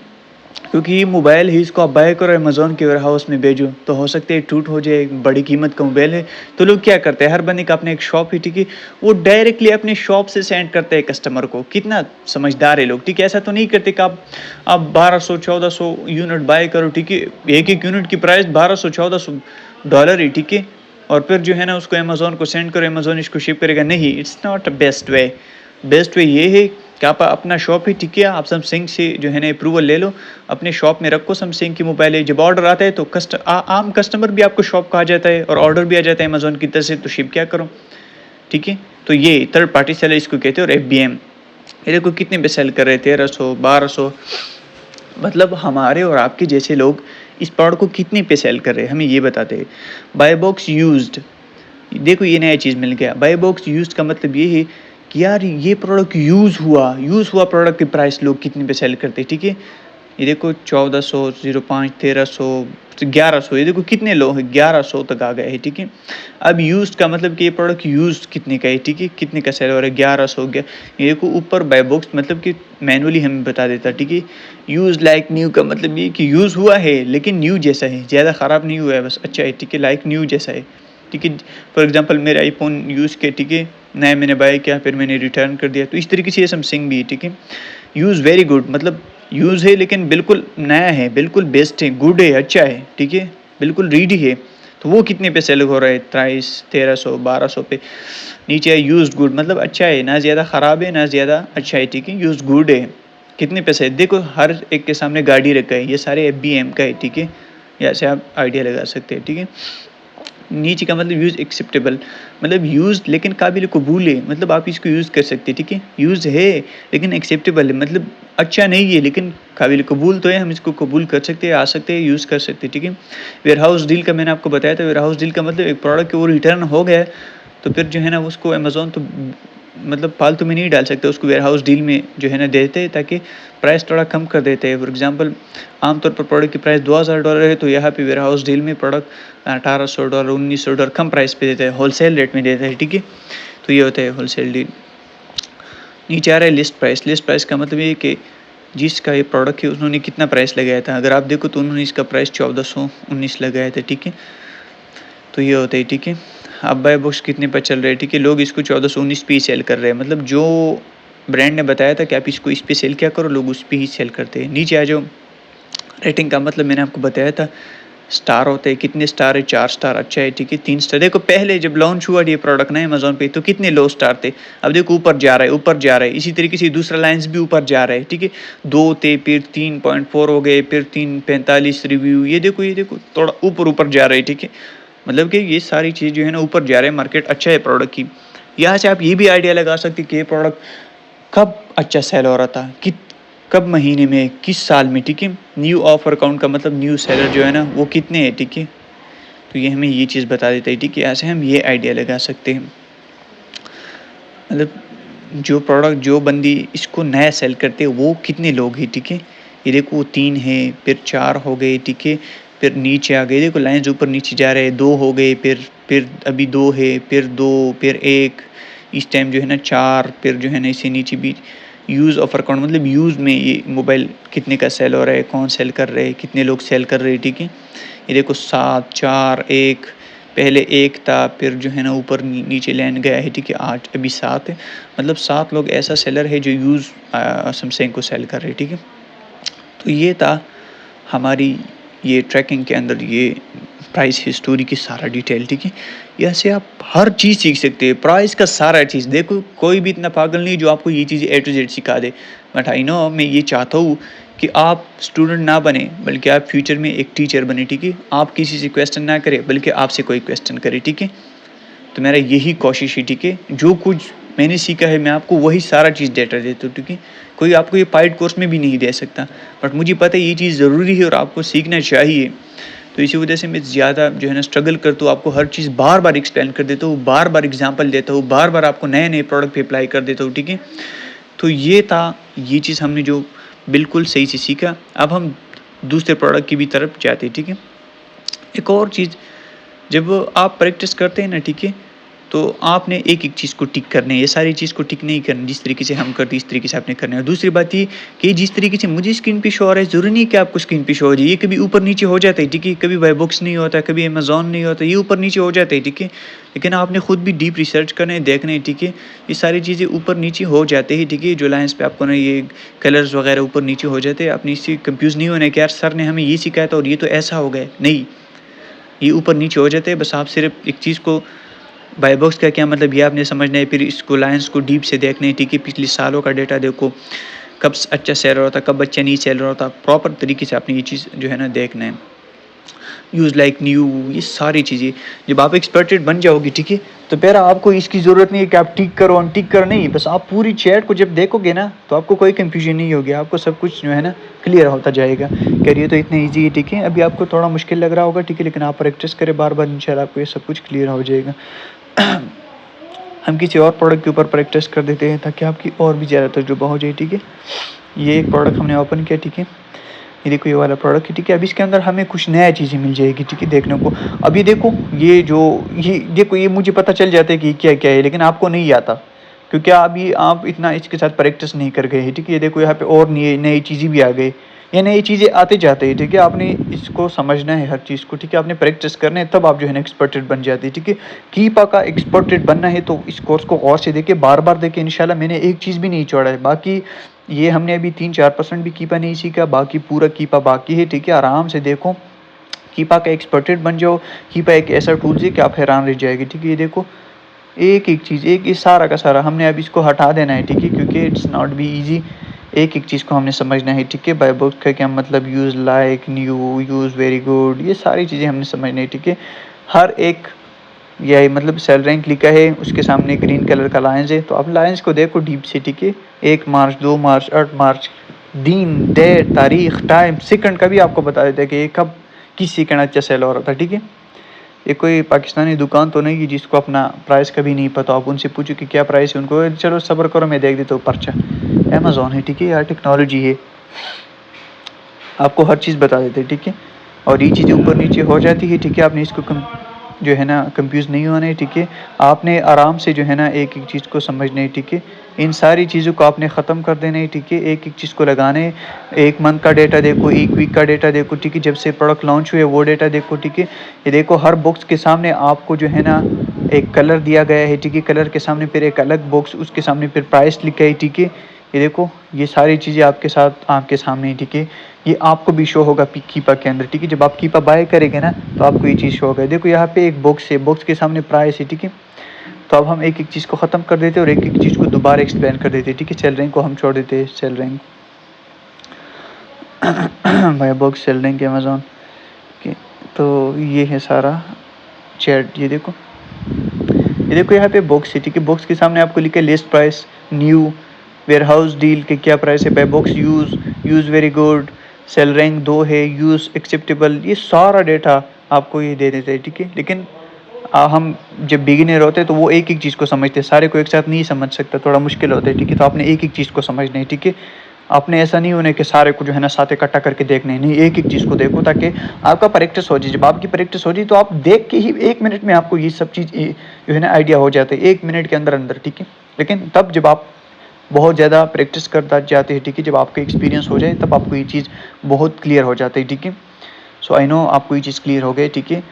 क्योंकि ये मोबाइल है, इसको आप बाय करो अमेज़ॉन के वेयर हाउस में भेजो, तो हो सकता है टूट हो जाए, बड़ी कीमत का मोबाइल है। तो लोग क्या करते हैं, हर बंदे का अपने एक शॉप है, ठीक है, वो डायरेक्टली अपने शॉप से सेंड करते हैं कस्टमर को। कितना समझदार है लोग, ठीक है। ऐसा तो नहीं करते कि आप 1200-1400 यूनिट बाय करो, ठीक है। एक एक यूनिट की प्राइस $1200-1400 है, ठीक है। और फिर जो है ना उसको अमेज़ॉन को सेंड करो, अमेज़ॉन इसको शिप करेगा। नहीं, it's not best way. Best way ये है कि आप अपना शॉप है, ठीक है, आप सैमसंग से जो है ना अप्रूवल ले लो, अपने शॉप में रखो सैमसंग की मोबाइल है। जब ऑर्डर आता है तो आम कस्टमर भी आपको शॉप का आ जाता है और ऑर्डर भी आ जाता है अमेज़ॉन की तरफ से, तो शिप क्या करो, ठीक है। तो ये थर्ड पार्टी सेलर इसको कहते हैं। और FBM, ये देखो कितने पे सेल कर रहे हैं, 1300, 1200। मतलब हमारे और आपके जैसे लोग इस प्रोडक्ट को कितने पे सेल कर रहे हैं, हमें ये बताते हैं। बाय बॉक्स यूज्ड, देखो ये नया चीज़ मिल गया। बाय बॉक्स यूज्ड का मतलब ये है कि यार ये प्रोडक्ट यूज़ हुआ प्रोडक्ट की प्राइस लोग कितने पे सेल करते हैं, ठीक है। ये देखो 1400, 05, 1300, 1100, ये देखो कितने लो हैं, 1100 तक आ गए हैं, ठीक है। अब यूज्ड का मतलब कि ये प्रोडक्ट यूज्ड कितने का है, ठीक है, कितने का सेल हो रहा है, 1100 गया। ये देखो ऊपर बाय बॉक्स मतलब कि मैनुअली हमें बता देता, ठीक है। यूज लाइक न्यू का मतलब ये कि यूज़ हुआ है लेकिन न्यू जैसा है, ज़्यादा ख़राब नहीं हुआ है, बस अच्छा है, ठीक है, लाइक न्यू जैसा है, ठीक है। फॉर एग्जांपल मेरे आईफोन यूज़ के, ठीक है, नया मैंने बाय किया, फिर मैंने रिटर्न कर दिया, तो इस तरीके से ये सैमसंग भी है, ठीक है। यूज़ वेरी गुड मतलब यूज़ है लेकिन बिल्कुल नया है, बिल्कुल बेस्ट है, गुड है, अच्छा है, ठीक है, बिल्कुल रीडी है। तो वो कितने पे सेल हो रहा है, 1300, 1200 पे। नीचे है यूज्ड गुड, मतलब अच्छा है, ना ज़्यादा ख़राब है ना ज़्यादा अच्छा है, ठीक है, यूज्ड गुड है। कितने पैसे है, देखो हर एक के सामने गाड़ी रखा है, ये सारे FBM का है, ठीक है। यहाँ से आप आइडिया लगा सकते हैं, ठीक है। नीचे का मतलब यूज़ एक्सेप्टेबल, मतलब यूज़ लेकिन काबिल कबूल है, मतलब आप इसको यूज़ कर सकते हैं, ठीक है। यूज़ है लेकिन एक्सेप्टेबल है, मतलब अच्छा नहीं है लेकिन काबिल कबूल तो है, हम इसको कबूल कर सकते हैं, आ सकते हैं, यूज़ कर सकते हैं, ठीक है। वेयर हाउस डील का मैंने आपको बताया था, वेयर हाउस डील का मतलब एक प्रोडक्ट वो रिटर्न हो गया है, तो फिर जो है ना उसको अमेज़न तो मतलब फालतू में नहीं डाल सकते, उसको वेयर हाउस डील में जो है ना देते हैं ताकि प्राइस थोड़ा कम कर देते हैं। फॉर एग्जांपल आमतौर पर प्रोडक्ट की प्राइस $2000 है, तो यहाँ पे वेयर हाउस डील में प्रोडक्ट $1800 $1900 कम प्राइस पे देते हैं, होलसेल रेट में देते हैं, ठीक है। तो ये होता है होलसेल डील। नीचे आ रहा है लिस्ट प्राइस। लिस्ट प्राइस का मतलब ये कि जिसका ये प्रोडक्ट है उन्होंने कितना प्राइस लगाया था। अगर आप देखो तो उन्होंने इसका प्राइस 1419 लगाया था, ठीक है। तो ये होता है, ठीक है। अब बाय बॉक्स कितने पर चल रहे हैं, ठीक है। लोग इसको 1419 पे ही सेल कर रहे हैं, मतलब जो ब्रांड ने बताया था कि आप इसको इस पे सेल क्या करो, लोग उस पे ही सेल करते हैं। नीचे आ जाओ। रेटिंग का मतलब मैंने आपको बताया था, स्टार होते हैं, कितने स्टार है, 4 स्टार अच्छा है, ठीक है। 3 स्टार, देखो पहले जब लॉन्च हुआ ये प्रोडक्ट ना अमेज़न पे तो कितने लो स्टार थे, अब देखो ऊपर जा रहा है, ऊपर जा रहा है। इसी तरीके से दूसरा लाइन्स भी ऊपर जा रहा है, ठीक है। 2 थे, फिर 3.4 हो गए, फिर 345 रिव्यू, ये देखो थोड़ा ऊपर जा रहा है, ठीक है। मतलब कि ये सारी चीज़ जो है ना ऊपर जा रहे हैं, मार्केट अच्छा है प्रोडक्ट की। यहाँ से आप ये भी आइडिया लगा सकते हैं कि ये प्रोडक्ट कब अच्छा सेल हो रहा था, कि कब महीने में, किस साल में, ठीक है। न्यू ऑफर काउंट का मतलब न्यू सेलर जो है ना वो कितने हैं, ठीक है। तो ये हमें ये चीज़ बता देता है, ठीक है। ऐसे हम ये आइडिया लगा सकते हैं, मतलब जो प्रोडक्ट जो बंदी इसको नया सेल करते हैं वो कितने लोग हैं, ठीक है। ये देखो वो 3 है, फिर 4 हो गए, ठीक है। फिर नीचे आ गए, देखो लाइन्स ऊपर नीचे जा रहे हैं, 2 हो गए, फिर अभी 2 है, फिर 2, फिर 1, इस टाइम जो है ना 4, फिर जो है ना इसे नीचे भी यूज़ ऑफर काउंट मतलब यूज़ में ये मोबाइल कितने का सेल हो रहा है, कौन सेल कर रहे हैं, कितने लोग सेल कर रहे हैं, ठीक है। ये देखो 7, 4, 1, पहले 1 था, फिर जो है ना ऊपर नीचे लाइन गया है, ठीक है। 8, अभी 7 है, मतलब 7 लोग ऐसा सेलर है जो यूज़ सैमसंग को सेल कर रहे हैं, ठीक है। तो ये था हमारी ये ट्रैकिंग के अंदर ये प्राइस हिस्टोरी की सारा डिटेल, ठीक है। यहाँ से आप हर चीज़ सीख सकते हैं, प्राइस का सारा चीज़। देखो कोई भी इतना पागल नहीं जो आपको ये चीज़ें A to Z सिखा दे, बट आई नो मैं ये चाहता हूँ कि आप स्टूडेंट ना बने बल्कि आप फ्यूचर में एक टीचर बने, ठीक है। आप किसी से क्वेश्चन ना करें बल्कि आपसे कोई क्वेश्चन करे, ठीक है। तो मेरा यही कोशिश है, ठीक है। जो कुछ मैंने सीखा है मैं आपको वही सारा चीज़ डेटा देता हूँ, ठीक है। कोई आपको ये पाइड कोर्स में भी नहीं दे सकता, बट मुझे पता है ये चीज़ ज़रूरी है और आपको सीखना चाहिए। तो इसी वजह से मैं ज़्यादा जो है ना स्ट्रगल करता हूँ, आपको हर चीज़ बार-बार एक्सप्लेन कर देता हूँ, बार-बार एग्ज़ाम्पल देता हूँ, बार-बार आपको नए-नए प्रोडक्ट पे अप्लाई कर देता हूँ, ठीक है। तो ये था, ये चीज़ हमने जो बिल्कुल सही से सीखा। अब हम दूसरे प्रोडक्ट की भी तरफ जाते हैं, ठीक है। एक और चीज़, जब आप प्रैक्टिस करते हैं ना, ठीक है, तो आपने एक-एक चीज़ को टिक करना है, ये सारी चीज़ को टिक नहीं करना, जिस तरीके से हम करते हैं इस तरीके से आपने करना है। और दूसरी बात ये कि जिस तरीके से मुझे स्क्रीन पे शो हो रहा है, ज़रूरी नहीं कि आपको स्क्रीन पे शो हो जाए, ये कभी ऊपर-नीचे हो जाता है, ठीक है, कभी बाय बुक्स नहीं होता, कभी अमेज़न नहीं होता, ये ऊपर-नीचे हो जाता है, ठीक है। लेकिन आपने खुद भी डीप रिसर्च करना है, देखना है, ठीक है। ये सारी चीज़ें ऊपर-नीचे हो जाते हैं, ठीक है। जो लाइन्स पे आपको ना ये कलर्स वगैरह ऊपर-नीचे हो जाते हैं, आपने इससे कन्फ्यूज़ नहीं होना है कि यार सर ने हमें ये सिखाया था और ये तो ऐसा हो गया, नहीं। ये ऊपर-नीचे हो जाते हैं, बस आप सिर्फ़ एक चीज़ को बाय बॉक्स का क्या मतलब ये आपने समझना है, फिर इसको लाइन्स को डीप से देखना है, ठीक है। पिछले सालों का डेटा देखो, कब अच्छा सेल रहा था, कब अच्छा नहीं सेल रहा था, प्रॉपर तरीके से आपने ये चीज़ जो है ना देखना है। यूज़ लाइक न्यू, ये सारी चीज़ें जब आप एक्सपर्टेड बन जाओगे, ठीक है, तो फिर आपको इसकी ज़रूरत नहीं है कि आप टिक करो अनटिक करो, नहीं। बस आप पूरी चैट को जब देखोगे ना तो आपको कोई कन्फ्यूजन नहीं होगी, आपको सब कुछ जो है ना क्लियर होता जाएगा। कह ये तो इतना ईजी है, ठीक है। अभी आपको थोड़ा मुश्किल लग रहा होगा, ठीक है, लेकिन आप प्रैक्टिस करें बार-बार, इंशाल्लाह आपको ये सब कुछ क्लियर हो जाएगा। हम किसी और प्रोडक्ट के ऊपर प्रैक्टिस कर देते हैं ताकि आपकी और भी ज़्यादा तजुर्बा हो जाए, ठीक है। ये एक प्रोडक्ट हमने ओपन किया, ठीक है। ये देखो ये वाला प्रोडक्ट है, ठीक है। अब इसके अंदर हमें कुछ नया चीज़ें मिल जाएगी, ठीक है, देखने को। अब ये देखो ये देखो ये मुझे पता चल जाता है कि क्या-क्या है, लेकिन आपको नहीं आता क्योंकि अभी आप इतना इसके साथ प्रैक्टिस नहीं कर गए हैं, ठीक है। ये देखो यहाँ पे और नई नई चीज़ें भी आ गई। ये नई चीज़ें आते जाते हैं, ठीक है। आपने इसको समझना है हर चीज़ को, ठीक है। आपने प्रैक्टिस करना है तब आप जो है ना एक्सपर्टेड बन जाते हैं, ठीक है। कीपा का एक्सपर्टेड बनना है तो इस कोर्स को गौर से देखिए, बार-बार देखिए, इंशाल्लाह मैंने एक चीज़ भी नहीं छोड़ा है। बाकी ये हमने अभी 3-4% भी कीपा नहीं सीखा, बाकी पूरा कीपा बाकी है, ठीक है। आराम से देखो, कीपा का एक्सपर्टेड बन जाओ। कीपा एक ऐसा टूल है कि आप हैरान रह जाएंगे, ठीक है। ये देखो एक-एक चीज़, एक ये सारा का सारा हमने अब इसको हटा देना है, ठीक है, क्योंकि इट्स नॉट बी ईज़ी। एक-एक चीज़ को हमने समझना है, ठीक है। बाय बुक्स का क्या मतलब, use like, new, use very good, ये सारी चीज़ें हमने समझनी है, ठीक है। हर एक यह मतलब सेल रैंक लिखा है, उसके सामने ग्रीन कलर का लाइन्स है। तो आप लाइन्स को देखो डीप से, ठीक है। 1 मार्च, 2 मार्च, 8 मार्च, दिन, डेट, तारीख, टाइम, सेकंड का भी आपको बता देता है कि ये कब किस सेकंड अच्छा सेल हो रहा था, ठीक है। ये कोई पाकिस्तानी दुकान तो नहीं है जिसको अपना प्राइस कभी नहीं पता। आप उनसे पूछो कि क्या प्राइस है, उनको चलो सब्र करो मैं देख देता हूँ पर्चा। अमेज़ॉन है, ठीक है, यार टेक्नोलॉजी है, आपको हर चीज़ बता देते हैं, ठीक है। और ये चीज़ें ऊपर नीचे हो जाती है, ठीक है। आपने इसको जो है ना कंफ्यूज नहीं होना है, ठीक है। आपने आराम से जो है ना एक एक चीज़ को समझना है, ठीक है। इन सारी चीज़ों को आपने ख़त्म कर देना है, ठीक है। एक एक चीज़ को लगाना है। 1 मंथ का डेटा देखो, 1 वीक का डेटा देखो, ठीक है। जब से प्रोडक्ट लॉन्च हुए वो डेटा देखो, ठीक है। ये देखो हर बॉक्स के सामने आपको जो है ना एक कलर दिया गया है, ठीक है। कलर के सामने फिर एक अलग बॉक्स, उसके सामने फिर प्राइस लिखा है, ठीक है। ये देखो ये सारी चीज़ें आपके सामने, ठीक है। ये आपको भी शो होगा कीपा के अंदर, ठीक है। जब आप कीपा बाय करेंगे ना तो आपको ये चीज़ शो होगा। देखो यहाँ पे एक बॉक्स है, बॉक्स के सामने प्राइस है, ठीक है। तो अब हम एक एक चीज़ को ख़त्म कर देते हैं और एक एक चीज़ को दोबारा एक्सप्लेन कर देते हैं, ठीक है। सेल रैंक को हम छोड़ देते हैं, sale rank buy box, sale rank Amazon के। तो ये है सारा चैट, ये देखो यहाँ पे बॉक्स है, ठीक है। बॉक्स के सामने आपको लिखा है list price, new, warehouse deal के क्या प्राइस है, buy box, used very good, sale rank 2 है, यूज़ एक्सेप्टेबल। ये सारा डेटा आपको ये दे देते हैं, ठीक है। लेकिन हम जब बिगिनर होते हैं तो वो एक एक चीज़ को समझते हैं, सारे को एक साथ नहीं समझ सकता, थोड़ा मुश्किल होता है, ठीक है। तो आपने एक एक चीज़ को समझना है, ठीक है। आपने ऐसा नहीं होने कि सारे को जो है ना साथ इकट्ठा करके देखने नहीं, एक एक चीज़ को देखो ताकि आपका प्रैक्टिस हो जाए। जब आपकी प्रैक्टिस हो जाए तो आप देख के ही 1 मिनट में आपको ये सब चीज़ जो है ना आइडिया हो जाता है, 1 मिनट के अंदर अंदर, ठीक है। लेकिन तब जब आप बहुत ज़्यादा प्रैक्टिस करता जाते हैं, ठीक है, जब आपका एक्सपीरियंस हो जाए तब आपको ये चीज़ बहुत क्लियर हो जाती है, ठीक है। सो आई नो आपको ये चीज़ क्लियर हो गई, ठीक है।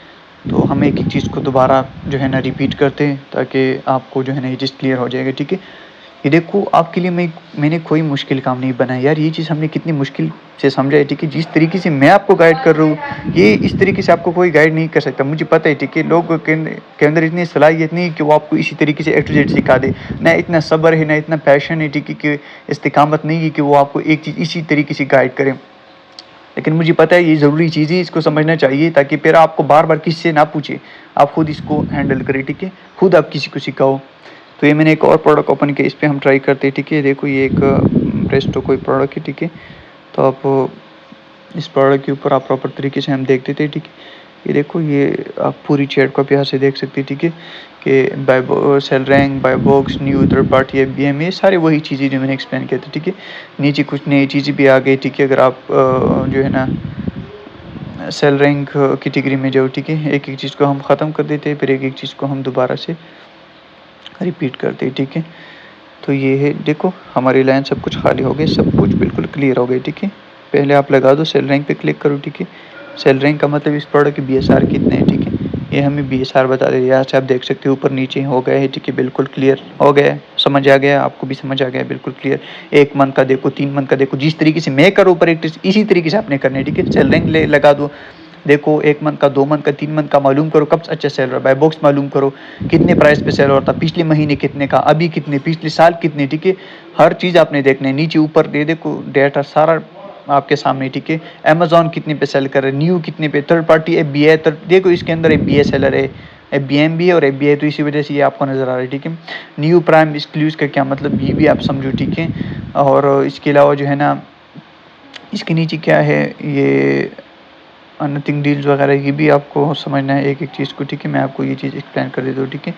तो हम एक एक चीज़ को दोबारा जो है ना रिपीट करते हैं ताकि आपको जो है ना ये चीज़ क्लियर हो जाएगा, ठीक है। ये देखो आपके लिए मैंने कोई मुश्किल काम नहीं बनाया यार, ये चीज़ हमने कितनी मुश्किल से समझा है, ठीक है। जिस तरीके से मैं आपको गाइड कर रहा हूँ ये इस तरीके से आपको कोई गाइड नहीं कर सकता, मुझे पता है, ठीक है। लोग के अंदर इतनी सलाहियत नहीं कि वो आपको इसी तरीके से A to Z सिखा दे, ना इतना सब्र है, ना इतना पैशन है, ठीक है, कि इस्तिकामत नहीं है कि वो आपको एक चीज़ इसी तरीके से गाइड करें। लेकिन मुझे पता है ये ज़रूरी चीज़ है, इसको समझना चाहिए ताकि फिर आपको बार बार किसी से ना पूछे, आप खुद इसको हैंडल करें, ठीक है। खुद आप किसी को सिखाओ। तो ये मैंने एक और प्रोडक्ट ओपन किया, इस पर हम ट्राई करते हैं, ठीक है। देखो ये एक प्रेस्टो कोई प्रोडक्ट है, ठीक है। तो आप इस प्रोडक्ट के ऊपर आप प्रॉपर तरीके से हम देख देते हैं, ठीक है। ये देखो ये आप पूरी चैट को आप यहाँ से देख सकते हैं, ठीक है, कि buy sale rank, buy box, new, third party, FBM, ये सारी वही चीज़ें जो मैंने एक्सप्लेन किया था, ठीक है। नीचे कुछ नई चीज़ें भी आ गई, ठीक है। अगर आप जो है ना सेल रैंक कैटेगरी में जाओ, ठीक है, एक एक चीज़ को हम ख़त्म कर देते हैं, फिर एक एक चीज़ को हम दोबारा से रिपीट करते हैं, ठीक है। तो ये है, देखो हमारी लाइन सब कुछ खाली हो गई, सब कुछ बिल्कुल क्लियर हो गई, ठीक है। पहले आप लगा दो सेल रैंक पे क्लिक करो, ठीक है। सेल रैंक का मतलब इस प्रोडक्ट की BSR कितने हैं, ठीक है। ये हमें BSR बता दे, यहाँ से आप देख सकते हो ऊपर नीचे हो गया है, ठीक है। बिल्कुल क्लियर हो गया है, समझ आ गया, आपको भी समझ आ गया है, बिल्कुल क्लियर। 1 मंथ का देखो, 3 मंथ का देखो, जिस तरीके से मैं करूँ प्रैक्टिस इसी तरीके से आपने करनी है, ठीक है। सेल रैंक लगा दो, देखो 1 मंथ का, 2 मंथ का, 3 मंथ का मालूम करो कब अच्छा सेल रहा है। बाय बॉक्स मालूम करो कितने प्राइस पे सेल हो रहा था, पिछले महीने कितने का, अभी कितने, पिछले साल कितने, ठीक है। हर चीज़ आपने देखना है, नीचे ऊपर दे देखो डेटा सारा आपके सामने, ठीक है। अमेज़ॉन कितने पे सेल कर रहे हैं, न्यू कितने पे, थर्ड पार्टी FBA, देखो इसके अंदर FBA सेलर है, FBM भी है और FBA, तो इसी वजह से ये आपको नज़र आ रहा है, ठीक है। न्यू प्राइम एक्सक्लूसिव का क्या मतलब ये भी आप समझो, ठीक है। और इसके अलावा जो है ना इसके नीचे क्या है, ये नथिंग डील्स वगैरह, ये भी आपको समझना है एक एक चीज़ को, ठीक है। मैं आपको ये चीज़ एक्सप्लेन कर देता हूँ, ठीक है।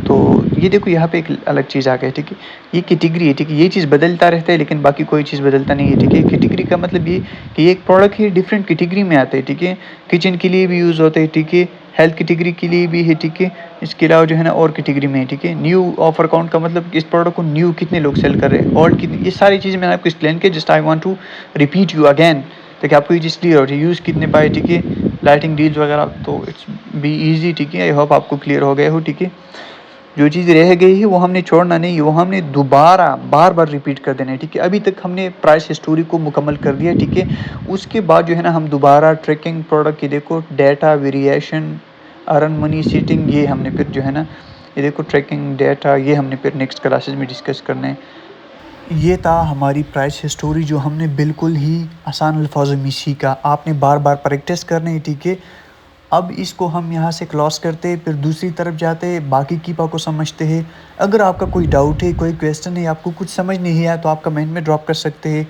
तो ये देखो यहाँ पे एक अलग चीज़ आ गई, ठीक है। ये कैटेगरी है, ठीक है। ये चीज़ बदलता रहता है लेकिन बाकी कोई चीज़ बदलता नहीं है, ठीक है। कैटेगरी का मतलब ये कि एक प्रोडक्ट ही डिफरेंट कैटेगरी में आता है, ठीक है। किचन के लिए भी यूज़ होता है, ठीक है। हेल्थ कैटेगरी के लिए भी है, ठीक है। इसके अलावा जो है ना और कैटेगरी में है, ठीक है। न्यू ऑफर काउंट का मतलब इस प्रोडक्ट को न्यू कितने लोग सेल कर रहे हैं, ओल्ड कितने, ये सारी चीज़ें मैंने आपको एक्सप्लेन किया। Just I want to repeat you again ताकि आपको ये चीज़ क्लियर हो जाए। यूज़ कितने पाए, ठीक है, लाइटिंग डील्स वगैरह, तो इट्स बी ईजी, ठीक है। आई होप आपको क्लियर हो गया हो, ठीक है। जो चीज़ रह गई है वो हमने छोड़ना नहीं है, वो हमने दोबारा बार बार रिपीट कर देना है, ठीक है। अभी तक हमने प्राइस हिस्टोरी को मुकम्मल कर दिया, ठीक है। उसके बाद जो है ना हम दोबारा ट्रैकिंग प्रोडक्ट की देखो data variation, earn money, seating, ये हमने फिर जो है ना ये देखो ट्रैकिंग डेटा, ये हमने फिर नेक्स्ट क्लासेस में डिस्कस करना है। ये था हमारी प्राइस हिस्टोरी जो हमने बिल्कुल ही आसान अल्फाजों में सीखा। आपने बार बार प्रैक्टिस करना है, ठीक है। अब इसको हम यहाँ से क्लोज करते हैं, फिर दूसरी तरफ जाते हैं, बाकी कीपा को समझते हैं। अगर आपका कोई डाउट है, कोई क्वेश्चन है, आपको कुछ समझ नहीं आया तो आप कमेंट में ड्रॉप कर सकते हैं,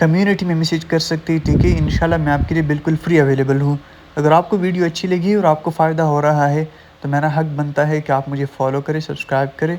कम्युनिटी में मैसेज कर सकते हैं, ठीक है। इंशाल्लाह मैं आपके लिए बिल्कुल फ्री अवेलेबल हूँ। अगर आपको वीडियो अच्छी लगी और आपको फ़ायदा हो रहा है तो मेरा हक बनता है कि आप मुझे फॉलो करें, सब्सक्राइब करें।